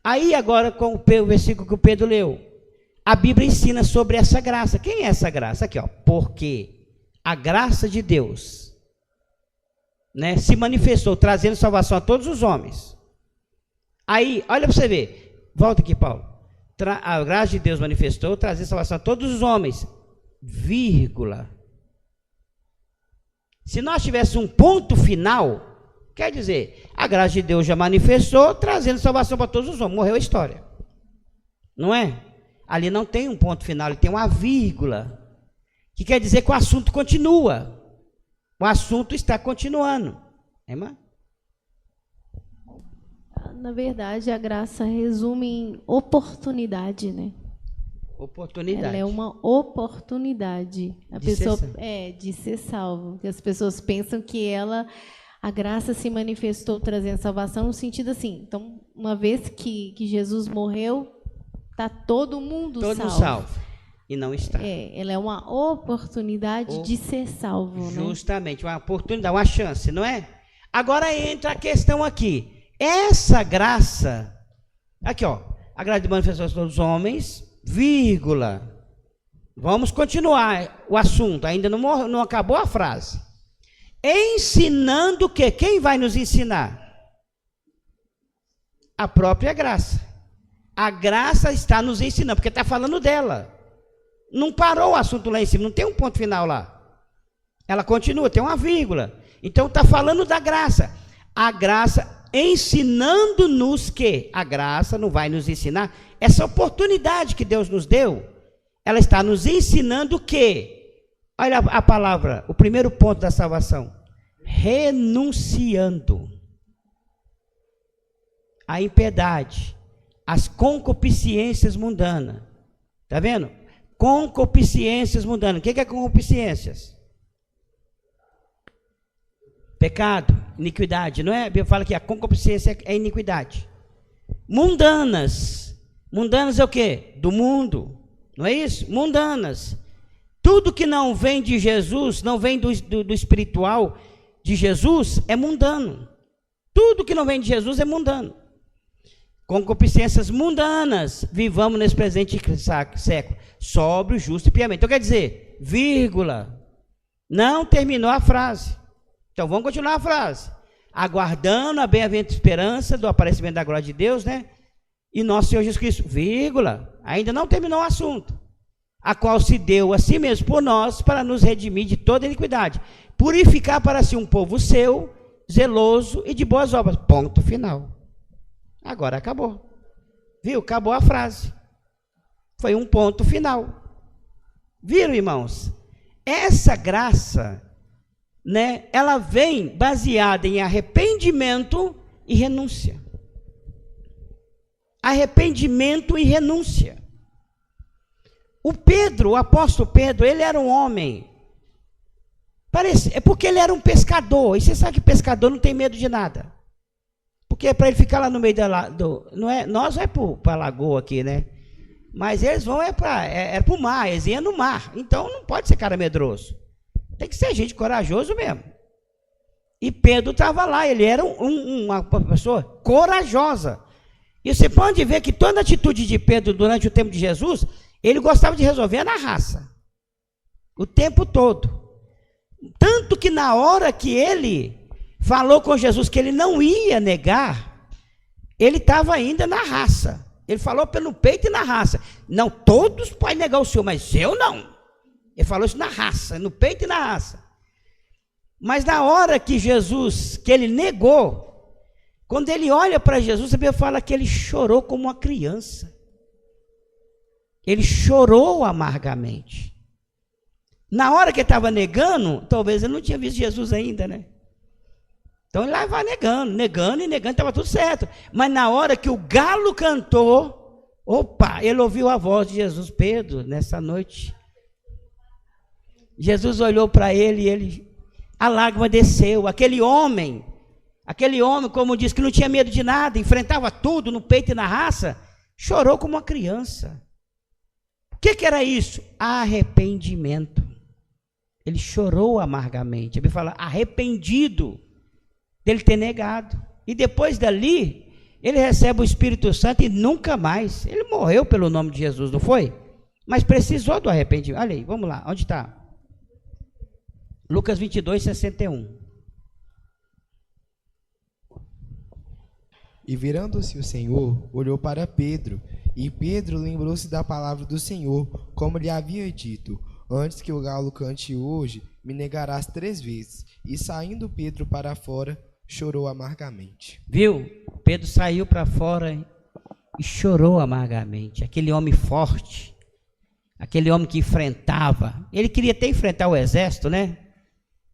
Aí agora, com o versículo que o Pedro leu, a Bíblia ensina sobre essa graça. Quem é essa graça? Aqui, ó. Porque a graça de Deus, né, se manifestou, trazendo salvação a todos os homens. Aí, olha para você ver. Volta aqui, Paulo. A graça de Deus manifestou, trazendo salvação a todos os homens. Vírgula. Se nós tivéssemos um ponto final, quer dizer, a graça de Deus já manifestou, trazendo salvação para todos os homens. Morreu a história. Não é? Ali não tem um ponto final, ele tem uma vírgula. Que quer dizer que o assunto continua. O assunto está continuando. Irmã? Na verdade, a graça resume em oportunidade, né? Oportunidade. Ela é uma oportunidade. A De pessoa ser salvo. de ser salvo. Porque as pessoas pensam que ela A graça se manifestou trazendo salvação no sentido assim, então, uma vez que Jesus morreu, está todo mundo salvo. E não está. Ela é uma oportunidade de ser salvo. Justamente, uma oportunidade, uma chance, não é? Agora entra a questão aqui. Essa graça, aqui ó, a graça de manifestação dos homens, vírgula. Vamos continuar o assunto, ainda não acabou a frase. Ensinando o quê? Quem vai nos ensinar? A própria graça. A graça está nos ensinando, porque está falando dela. Não parou o assunto lá em cima, não tem um ponto final lá. Ela continua, tem uma vírgula. Então está falando da graça. A graça ensinando-nos que a graça não vai nos ensinar. Essa oportunidade que Deus nos deu, ela está nos ensinando o quê? Olha a palavra, o primeiro ponto da salvação. Renunciando à impiedade, às concupiscências mundanas. Está vendo? Concupiscências mundanas. O que é concupiscências? Pecado, iniquidade, não é? A Bíblia fala que a concupiscência é iniquidade. Mundanas. Mundanas é o quê? Do mundo. Não é isso? Mundanas. Tudo que não vem de Jesus, não vem do espiritual de Jesus, é mundano. Tudo que não vem de Jesus é mundano. Concupiscências mundanas, vivamos nesse presente século, sóbrio, justo e piamente. Então quer dizer, vírgula, não terminou a frase. Então vamos continuar a frase. Aguardando a bem-aventurada esperança do aparecimento da glória de Deus, né? E nosso Senhor Jesus Cristo, vírgula, ainda não terminou o assunto. A qual se deu a si mesmo por nós para nos redimir de toda iniquidade, purificar para si um povo seu, zeloso e de boas obras. Ponto final. Agora acabou. Viu? Acabou a frase. Foi um ponto final. Viram, irmãos? Essa graça, né, ela vem baseada em arrependimento e renúncia. Arrependimento e renúncia. O Pedro, o apóstolo Pedro, ele era um homem. É porque ele era um pescador. E você sabe que pescador não tem medo de nada. Porque é para ele ficar lá no meio não é, nós vai para a lagoa aqui, né? Mas eles vão para o mar, eles iam no mar. Então não pode ser cara medroso. Tem que ser gente corajoso mesmo. E Pedro estava lá, ele era uma pessoa corajosa. E você pode ver que toda a atitude de Pedro durante o tempo de Jesus, ele gostava de resolver na raça. O tempo todo. Tanto que na hora que ele falou com Jesus que ele não ia negar, ele estava ainda na raça. Ele falou pelo peito e na raça. Não, todos podem negar o Senhor, mas eu não. Ele falou isso na raça, no peito e na raça. Mas na hora que ele negou, quando ele olha para Jesus, a Bíblia fala que ele chorou como uma criança. Ele chorou amargamente. Na hora que ele estava negando, talvez ele não tinha visto Jesus ainda, né? Então ele lá vai negando, estava tudo certo. Mas na hora que o galo cantou, opa, ele ouviu a voz de Jesus. Pedro, nessa noite, Jesus olhou para ele e a lágrima desceu. Aquele homem, como diz, que não tinha medo de nada, enfrentava tudo no peito e na raça, chorou como uma criança. O que era isso? Arrependimento. Ele chorou amargamente. A Bíblia fala, arrependido dele ter negado. E depois dali, ele recebe o Espírito Santo e nunca mais. Ele morreu pelo nome de Jesus, não foi? Mas precisou do arrependimento. Olha aí, vamos lá, onde está? Lucas 22, 61. E virando-se o Senhor, olhou para Pedro, e Pedro lembrou-se da palavra do Senhor, como lhe havia dito, antes que o galo cante hoje, me negarás 3 vezes. E saindo Pedro para fora, chorou amargamente. Viu? Pedro saiu para fora e chorou amargamente. Aquele homem forte, aquele homem que enfrentava, ele queria até enfrentar o exército, né?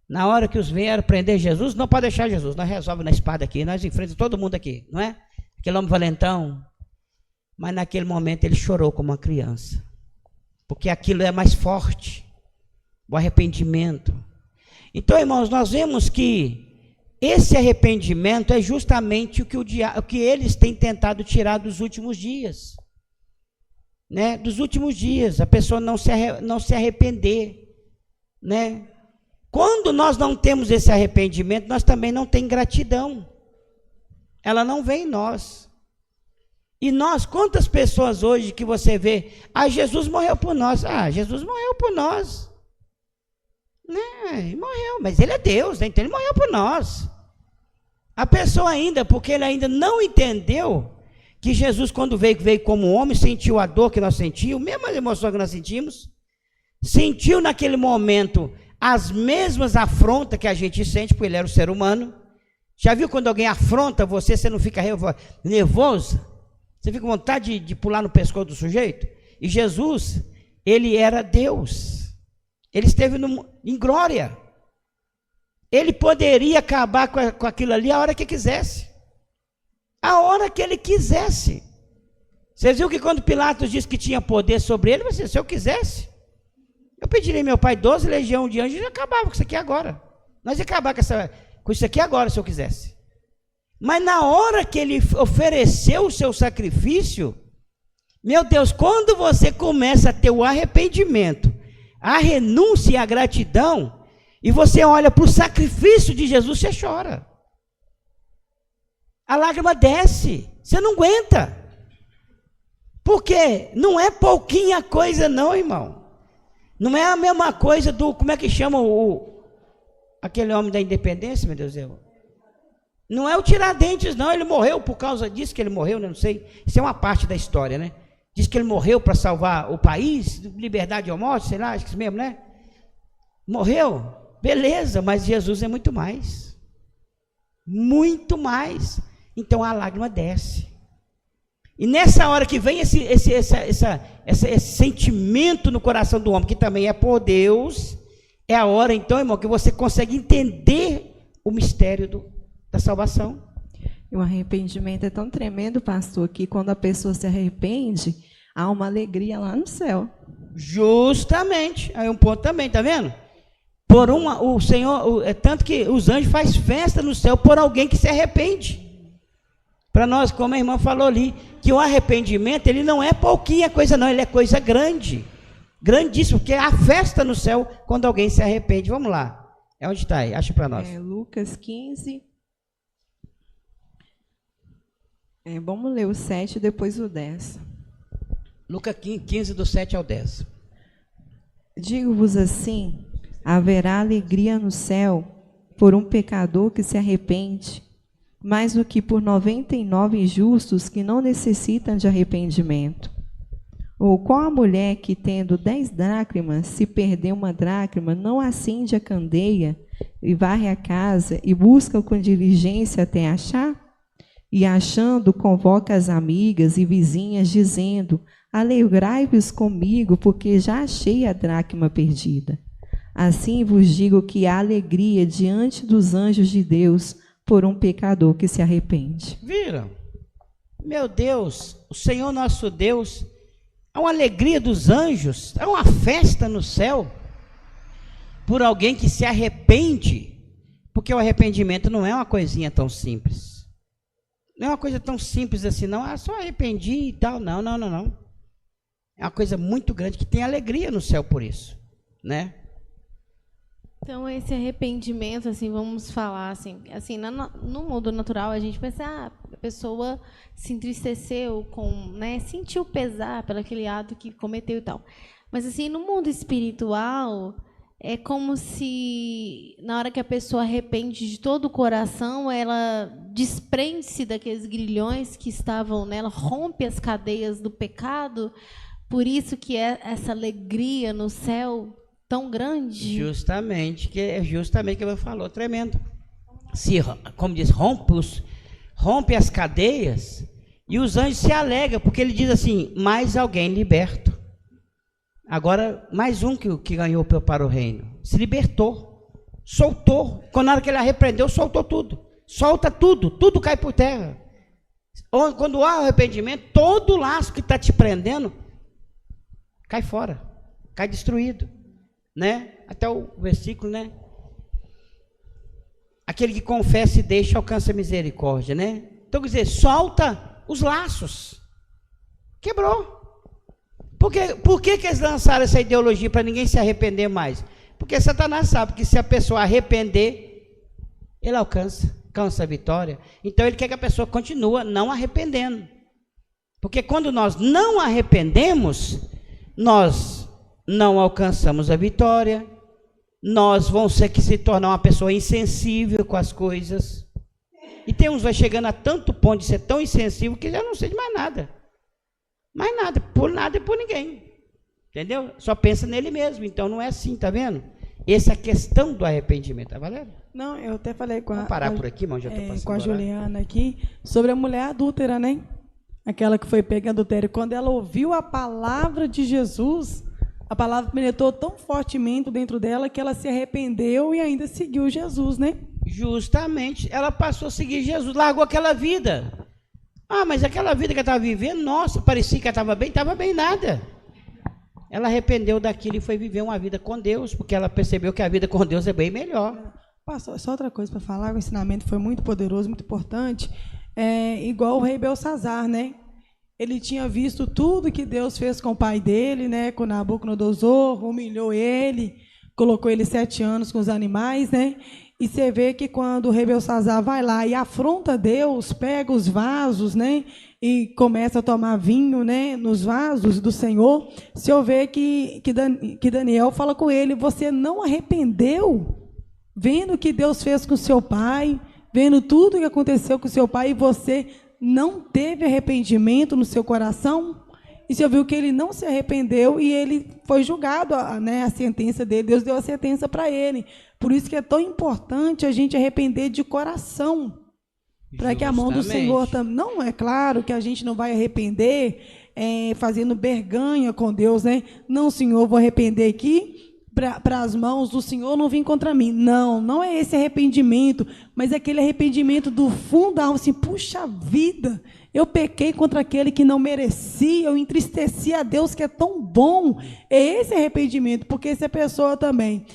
Na hora que os vieram prender Jesus, não pode deixar Jesus, nós resolvemos na espada aqui, nós enfrentamos todo mundo aqui, não é? Aquele homem valentão. Mas naquele momento ele chorou como uma criança, porque aquilo é mais forte, o arrependimento. Então, irmãos, nós vemos que esse arrependimento é justamente o que eles têm tentado tirar dos últimos dias. Né? Dos últimos dias, a pessoa não se arrepender. Né? Quando nós não temos esse arrependimento, nós também não temos gratidão. Ela não vem em nós. E nós, quantas pessoas hoje que você vê, Jesus morreu por nós. Jesus morreu por nós. Né? Morreu, mas ele é Deus, né? Então ele morreu por nós. A pessoa ainda, porque ele ainda não entendeu que Jesus, quando veio como homem, sentiu a dor que nós sentimos, mesma emoção que nós sentimos, sentiu naquele momento as mesmas afrontas que a gente sente, porque ele era um ser humano. Já viu quando alguém afronta você, você não fica nervoso? Você fica com vontade de pular no pescoço do sujeito? E Jesus, ele era Deus. Ele esteve em glória. Ele poderia acabar com aquilo ali a hora que quisesse. A hora que ele quisesse. Vocês viram que quando Pilatos disse que tinha poder sobre ele, você, se eu quisesse, eu pediria meu pai 12 legiões de anjos e acabava com isso aqui agora. Nós ia acabar com isso aqui agora, se eu quisesse. Mas na hora que ele ofereceu o seu sacrifício, meu Deus, quando você começa a ter o arrependimento, a renúncia e a gratidão, e você olha para o sacrifício de Jesus, você chora. A lágrima desce, você não aguenta. Porque não é pouquinha coisa não, irmão. Não é a mesma coisa do, como é que chama aquele homem da independência, meu Deus do céu? Não é o Tiradentes não, ele morreu por causa disso que ele morreu, né? Não sei, isso é uma parte da história, né? Diz que ele morreu para salvar o país, liberdade ou morte, sei lá, acho que isso mesmo, né? Morreu, beleza, mas Jesus é muito mais. Muito mais. Então a lágrima desce. E nessa hora que vem esse sentimento no coração do homem, que também é por Deus, é a hora então, irmão, que você consegue entender o mistério da salvação. O arrependimento é tão tremendo, pastor, que quando a pessoa se arrepende, há uma alegria lá no céu. Justamente. Aí um ponto também, tá vendo? O Senhor, é tanto que os anjos fazem festa no céu por alguém que se arrepende. Para nós, como a irmã falou ali, que o arrependimento, ele não é pouquinha coisa não, ele é coisa grande. Grandíssimo, porque há festa no céu quando alguém se arrepende. Vamos lá. É onde está aí? Acha para nós. Lucas 15. Vamos ler o 7 e depois o 10. Lucas 15, do 7 ao 10. Digo-vos assim, haverá alegria no céu por um pecador que se arrepende, mais do que por 99 justos que não necessitam de arrependimento. Ou qual a mulher que, tendo 10 dracmas, se perder uma dracma, não acende a candeia e varre a casa e busca com diligência até achar? E achando, convoca as amigas e vizinhas, dizendo, alegrai-vos comigo, porque já achei a dracma perdida. Assim vos digo que há alegria diante dos anjos de Deus por um pecador que se arrepende. Viram? Meu Deus, o Senhor nosso Deus, é uma alegria dos anjos, é uma festa no céu, por alguém que se arrepende, porque o arrependimento não é uma coisinha tão simples. Não é uma coisa tão simples assim, não. Só arrependi e tal. Não. É uma coisa muito grande, que tem alegria no céu por isso, né? Então, esse arrependimento, assim, vamos falar, assim no mundo natural, a gente pensa, a pessoa se entristeceu, né, sentiu pesar pelo aquele ato que cometeu e tal. Mas, assim, no mundo espiritual, é como se, na hora que a pessoa arrepende de todo o coração, ela desprende-se daqueles grilhões que estavam nela, rompe as cadeias do pecado, por isso que é essa alegria no céu tão grande. Justamente, que é justamente o que ele falou, tremendo. Como diz, rompe as cadeias, e os anjos se alegram, porque ele diz assim, mais alguém liberto. Agora, mais um que ganhou para o reino. Se libertou, soltou. Quando na hora que ele arrependeu, soltou tudo. Solta tudo cai por terra. Quando há arrependimento, todo o laço que está te prendendo, cai fora, cai destruído. Né? Até o versículo, né? aquele que confessa e deixa alcança misericórdia, né? Então, quer dizer, solta os laços. Quebrou. Por que eles lançaram essa ideologia para ninguém se arrepender mais? Porque Satanás sabe que se a pessoa arrepender, ele alcança a vitória. Então ele quer que a pessoa continue não arrependendo. Porque quando nós não arrependemos, nós não alcançamos a vitória, nós vamos ter que se tornar uma pessoa insensível com as coisas. E tem uns vai chegando a tanto ponto de ser tão insensível que já não sei de mais nada. Mais nada e por ninguém. Entendeu? Só pensa nele mesmo. Então não é assim, tá vendo? Essa é a questão do arrependimento, tá, Valéria? Não, eu até falei com Vamos parar por aqui, irmão, já tô passando com a Juliana aqui, sobre a mulher adúltera, né? Aquela que foi pega em adultério. Quando ela ouviu a palavra de Jesus, a palavra penetrou tão fortemente dentro dela que ela se arrependeu e ainda seguiu Jesus, né? Justamente, ela passou a seguir Jesus, largou aquela vida. Ah, mas aquela vida que ela estava vivendo, nossa, parecia que ela estava bem nada. Ela arrependeu daquilo e foi viver uma vida com Deus, porque ela percebeu que a vida com Deus é bem melhor. Pastor, só outra coisa para falar, o ensinamento foi muito poderoso, muito importante. Igual o rei Belsazar, né? Ele tinha visto tudo que Deus fez com o pai dele, né? Com Nabucodonosor, humilhou ele, colocou ele 7 anos com os animais, né? E você vê que quando o rei Belsazar vai lá e afronta Deus, pega os vasos, né? E começa a tomar vinho, né? Nos vasos do Senhor, se eu ver que Daniel fala com ele, você não arrependeu? Vendo o que Deus fez com seu pai, vendo tudo o que aconteceu com seu pai, e você não teve arrependimento no seu coração? E você viu que ele não se arrependeu e ele foi julgado, né, a sentença dele, Deus deu a sentença para ele. Por isso que é tão importante a gente arrepender de coração, para que a mão do Senhor também... Não, é claro que a gente não vai arrepender fazendo berganha com Deus, né? Não, Senhor, vou arrepender aqui, para as mãos do Senhor não vir contra mim. Não, não é esse arrependimento, mas é aquele arrependimento do fundo da alma, assim, puxa vida, eu pequei contra aquele que não merecia, eu entristeci a Deus que é tão bom. É esse arrependimento, porque se a pessoa também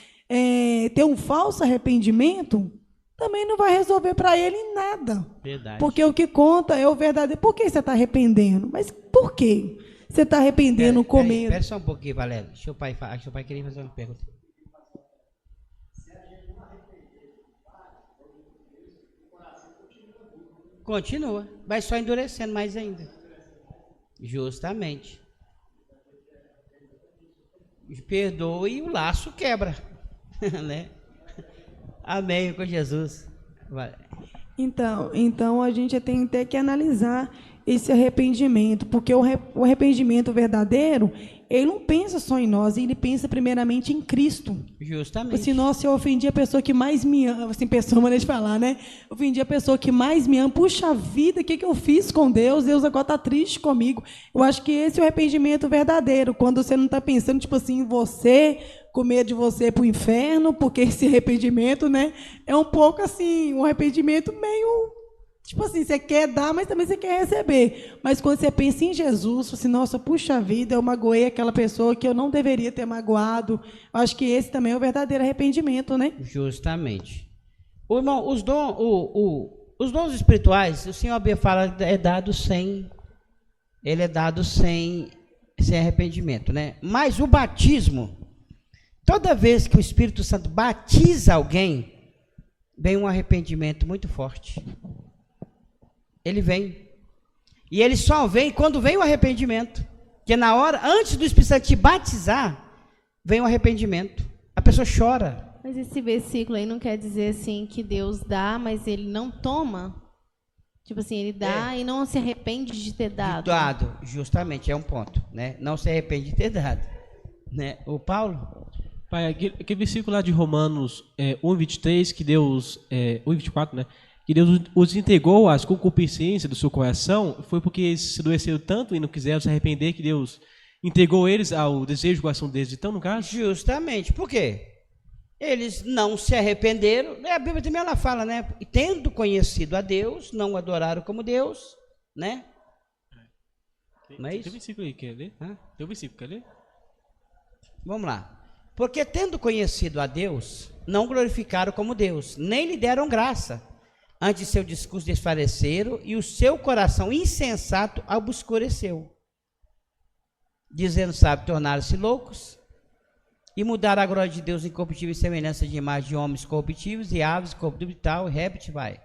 ter um falso arrependimento, também não vai resolver para ele nada. Verdade. Porque o que conta é o verdadeiro. Por que você está arrependendo? Mas por quê? Você está arrependendo comendo. Espera só um pouquinho, Valério. Seu pai queria fazer uma pergunta. Continua. Vai só endurecendo mais ainda. Justamente. Perdoa e o laço quebra. Né? Amém com Jesus. Então a gente tem que ter que analisar esse arrependimento, porque o arrependimento verdadeiro, ele não pensa só em nós, ele pensa primeiramente em Cristo. Justamente. Assim, nossa, eu ofendi a pessoa que mais me ama, assim, pessoa, maneira de falar, né? Ofendi a pessoa que mais me ama, puxa vida, o que eu fiz com Deus? Deus agora está triste comigo. Eu acho que esse é o arrependimento verdadeiro, quando você não está pensando, tipo assim, em você, com medo de você ir para o inferno, porque esse arrependimento, né, é um pouco assim, um arrependimento meio... Tipo assim, você quer dar, mas também você quer receber. Mas quando você pensa em Jesus, você assim, nossa, puxa vida, eu magoei aquela pessoa que eu não deveria ter magoado. Eu acho que esse também é o verdadeiro arrependimento, né? Justamente. O irmão, os dons espirituais, o Senhor fala, é dado sem... Ele é dado sem arrependimento, né? Mas o batismo, toda vez que o Espírito Santo batiza alguém, vem um arrependimento muito forte. Ele vem. E ele só vem quando vem o arrependimento. Porque na hora, antes do Espírito Santo te batizar, vem o arrependimento. A pessoa chora. Mas esse versículo aí não quer dizer assim que Deus dá, mas ele não toma? Tipo assim, ele dá e não se arrepende de ter dado. Dado, justamente, é um ponto, né? Não se arrepende de ter dado. Né? O Paulo? Pai, aquele versículo lá de Romanos 1:23, que Deus... 1:24, né? Que Deus os entregou às concupiscências do seu coração, foi porque eles se adoeceram tanto e não quiseram se arrepender, que Deus entregou eles ao desejo do coração deles. Então, no caso... Justamente. Por quê? Eles não se arrependeram. A Bíblia também ela fala, né? E tendo conhecido a Deus, não o adoraram como Deus, né? Não é isso? Tem um versículo aí, quer ler? Tem um versículo, quer ler? Vamos lá. Porque tendo conhecido a Deus, não glorificaram como Deus, nem lhe deram graça. Antes seu discurso desfaleceram e o seu coração insensato obscureceu. Dizendo sábio, tornaram-se loucos e mudaram a glória de Deus incorruptível em semelhança de imagem de homens corruptíveis e aves corruptíveis e tal, e répteis vai.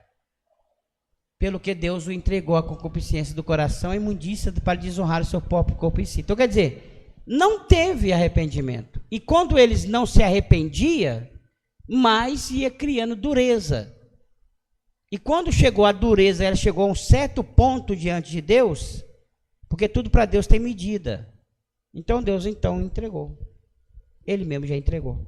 Pelo que Deus o entregou à concupiscência do coração e imundícia para desonrar o seu próprio corpo em si. Então quer dizer, não teve arrependimento. E quando eles não se arrependiam, mais ia criando dureza. E quando chegou a dureza, ela chegou a um certo ponto diante de Deus, porque tudo para Deus tem medida. Então Deus então entregou. Ele mesmo já entregou.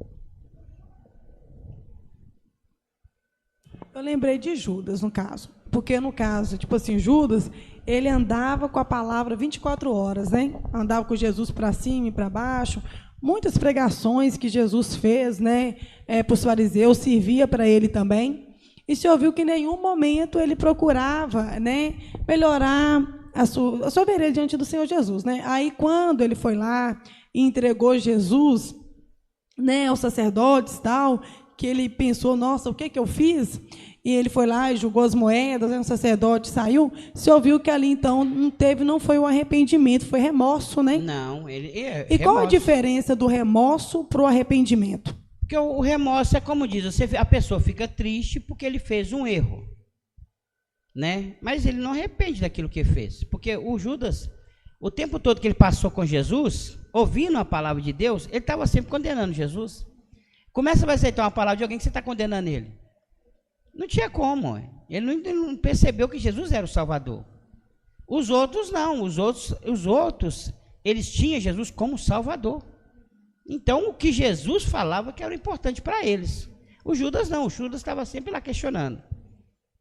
Eu lembrei de Judas, no caso. Porque, no caso, tipo assim, Judas, ele andava com a palavra 24 horas, né? Andava com Jesus para cima e para baixo. Muitas pregações que Jesus fez, né? Para os fariseus, servia para ele também. E se ouviu que em nenhum momento ele procurava, né, melhorar a sua vereda diante do Senhor Jesus, né? Aí, quando ele foi lá e entregou Jesus, né, aos sacerdotes e tal, que ele pensou, nossa, o que eu fiz? E ele foi lá e julgou as moedas, né, o sacerdote saiu, se ouviu que ali, então, não foi o arrependimento, foi remorso, né? Não, E qual a diferença do remorso para o arrependimento? Porque o remorso é como diz, a pessoa fica triste porque ele fez um erro, né? Mas ele não arrepende daquilo que fez, porque o Judas, o tempo todo que ele passou com Jesus, ouvindo a palavra de Deus, ele estava sempre condenando Jesus. Começa a aceitar uma palavra de alguém que você está condenando ele. Não tinha como, ele não percebeu que Jesus era o Salvador. Os outros não, os outros, eles tinham Jesus como Salvador. Então, o que Jesus falava que era importante para eles. O Judas não, o Judas estava sempre lá questionando.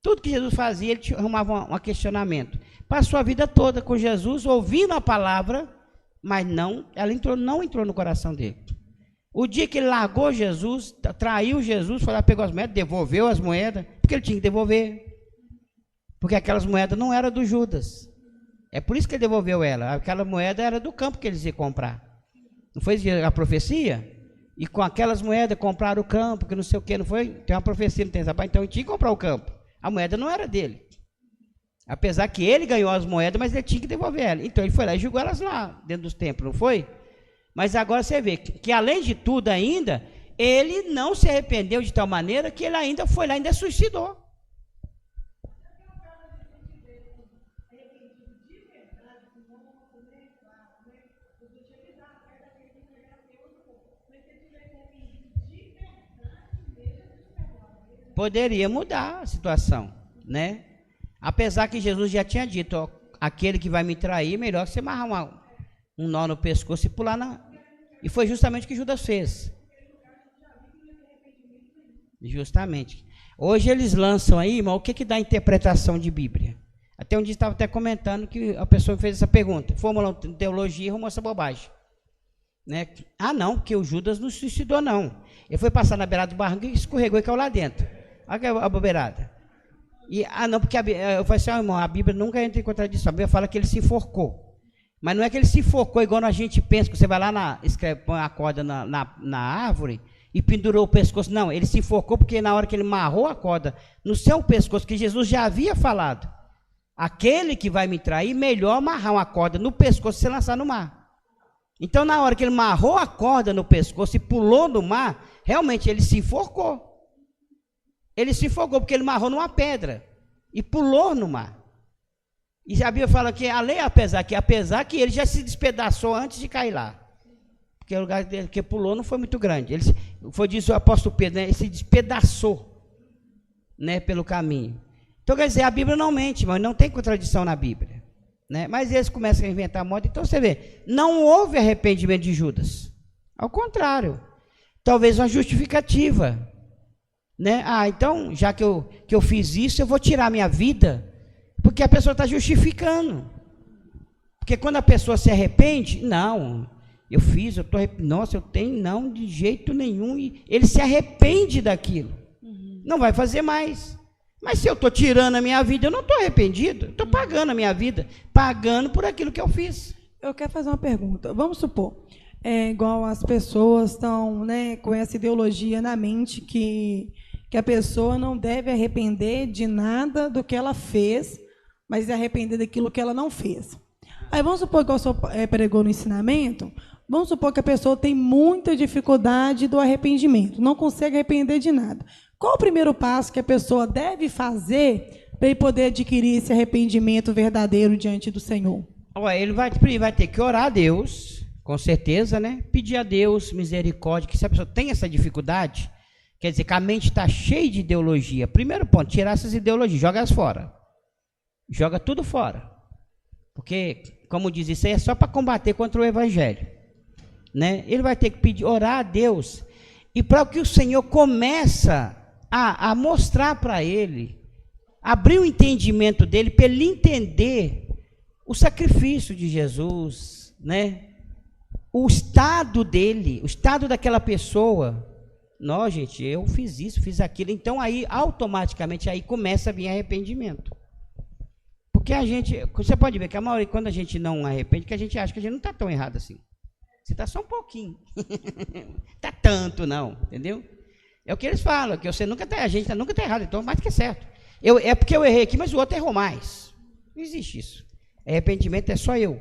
Tudo que Jesus fazia, ele arrumava um questionamento. Passou a vida toda com Jesus, ouvindo a palavra, mas ela não entrou no coração dele. O dia que ele largou Jesus, traiu Jesus, foi lá, pegou as moedas, devolveu as moedas, porque ele tinha que devolver. Porque aquelas moedas não eram do Judas. É por isso que ele devolveu ela. Aquela moeda era do campo que eles iam comprar. Não foi a profecia? E com aquelas moedas compraram o campo, que não sei o que, não foi? Tem uma profecia, não tem essa parte? Então ele tinha que comprar o campo. A moeda não era dele. Apesar que ele ganhou as moedas, mas ele tinha que devolver ela. Então ele foi lá e jogou elas lá, dentro dos templos, não foi? Mas agora você vê que além de tudo ainda, ele não se arrependeu de tal maneira que ele ainda foi lá e ainda suicidou. Poderia mudar a situação, né? Apesar que Jesus já tinha dito, ó, aquele que vai me trair, melhor que você amarrar um nó no pescoço e pular na... E foi justamente o que Judas fez. Justamente. Hoje eles lançam aí, mas o que dá interpretação de Bíblia? Até um dia estava até comentando que a pessoa fez essa pergunta. Fórmula teologia e arrumou essa bobagem. Né? Ah, não, porque o Judas não se suicidou, não. Ele foi passar na beirada do barranco e escorregou e caiu lá dentro. Olha a bobeirada. E, não, porque eu falei assim, irmão, a Bíblia nunca entra em contradição. A Bíblia fala que ele se enforcou. Mas não é que ele se enforcou igual a gente pensa, que você vai lá, põe a corda na árvore e pendurou o pescoço. Não, ele se enforcou porque na hora que ele amarrou a corda no seu pescoço, que Jesus já havia falado, aquele que vai me trair, melhor amarrar uma corda no pescoço e se lançar no mar. Então, na hora que ele amarrou a corda no pescoço e pulou no mar, realmente ele se enforcou. Ele se enforcou porque ele amarrou numa pedra e pulou no mar. E a Bíblia fala que, apesar que ele já se despedaçou antes de cair lá. Porque o lugar que pulou não foi muito grande. Foi disso o apóstolo Pedro, né? Ele se despedaçou, né, pelo caminho. Então, quer dizer, a Bíblia não mente, mas não tem contradição na Bíblia. Né? Mas eles começam a inventar moda. Então, você vê, não houve arrependimento de Judas. Ao contrário. Talvez uma justificativa. Né? Então, já que eu fiz isso, eu vou tirar minha vida, porque a pessoa está justificando. Porque quando a pessoa se arrepende, não, eu fiz, nossa, eu tenho, não, de jeito nenhum, e ele se arrepende daquilo. Não vai fazer mais. Mas se eu estou tirando a minha vida, eu não estou arrependido, estou pagando a minha vida, pagando por aquilo que eu fiz. Eu quero fazer uma pergunta. Vamos supor, É igual as pessoas estão, né, com essa ideologia na mente que a pessoa não deve arrepender de nada do que ela fez, mas arrepender daquilo que ela não fez. Aí vamos supor que o senhor pregou no ensinamento, vamos supor que a pessoa tem muita dificuldade do arrependimento, não consegue arrepender de nada. Qual o primeiro passo que a pessoa deve fazer para ele poder adquirir esse arrependimento verdadeiro diante do Senhor? Ele vai ter que orar a Deus, com certeza, né? Pedir a Deus misericórdia, que se a pessoa tem essa dificuldade, quer dizer que a mente está cheia de ideologia. Primeiro ponto, tirar essas ideologias, joga elas fora. Joga tudo fora. Porque, como diz, isso aí é só para combater contra o evangelho, né? Ele vai ter que pedir, orar a Deus, e para que o Senhor começa a mostrar para ele, abrir o entendimento dele, para ele entender o sacrifício de Jesus, né? O estado dele, o estado daquela pessoa. Não, gente, eu fiz isso, fiz aquilo. Então aí, automaticamente, aí começa a vir arrependimento. Porque a gente, você pode ver que a maioria, quando a gente não arrepende, que a gente acha que a gente não está tão errado assim. Você está só um pouquinho. Está tanto não, entendeu? É o que eles falam, que você nunca tá, a gente nunca está errado, então mais do que certo. É porque eu errei aqui, mas o outro errou mais. Não existe isso. Arrependimento é só eu.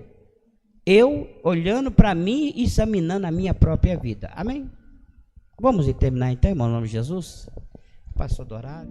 Eu olhando para mim e examinando a minha própria vida. Amém? Vamos terminar então, irmão, em nome de Jesus? Passou do horário.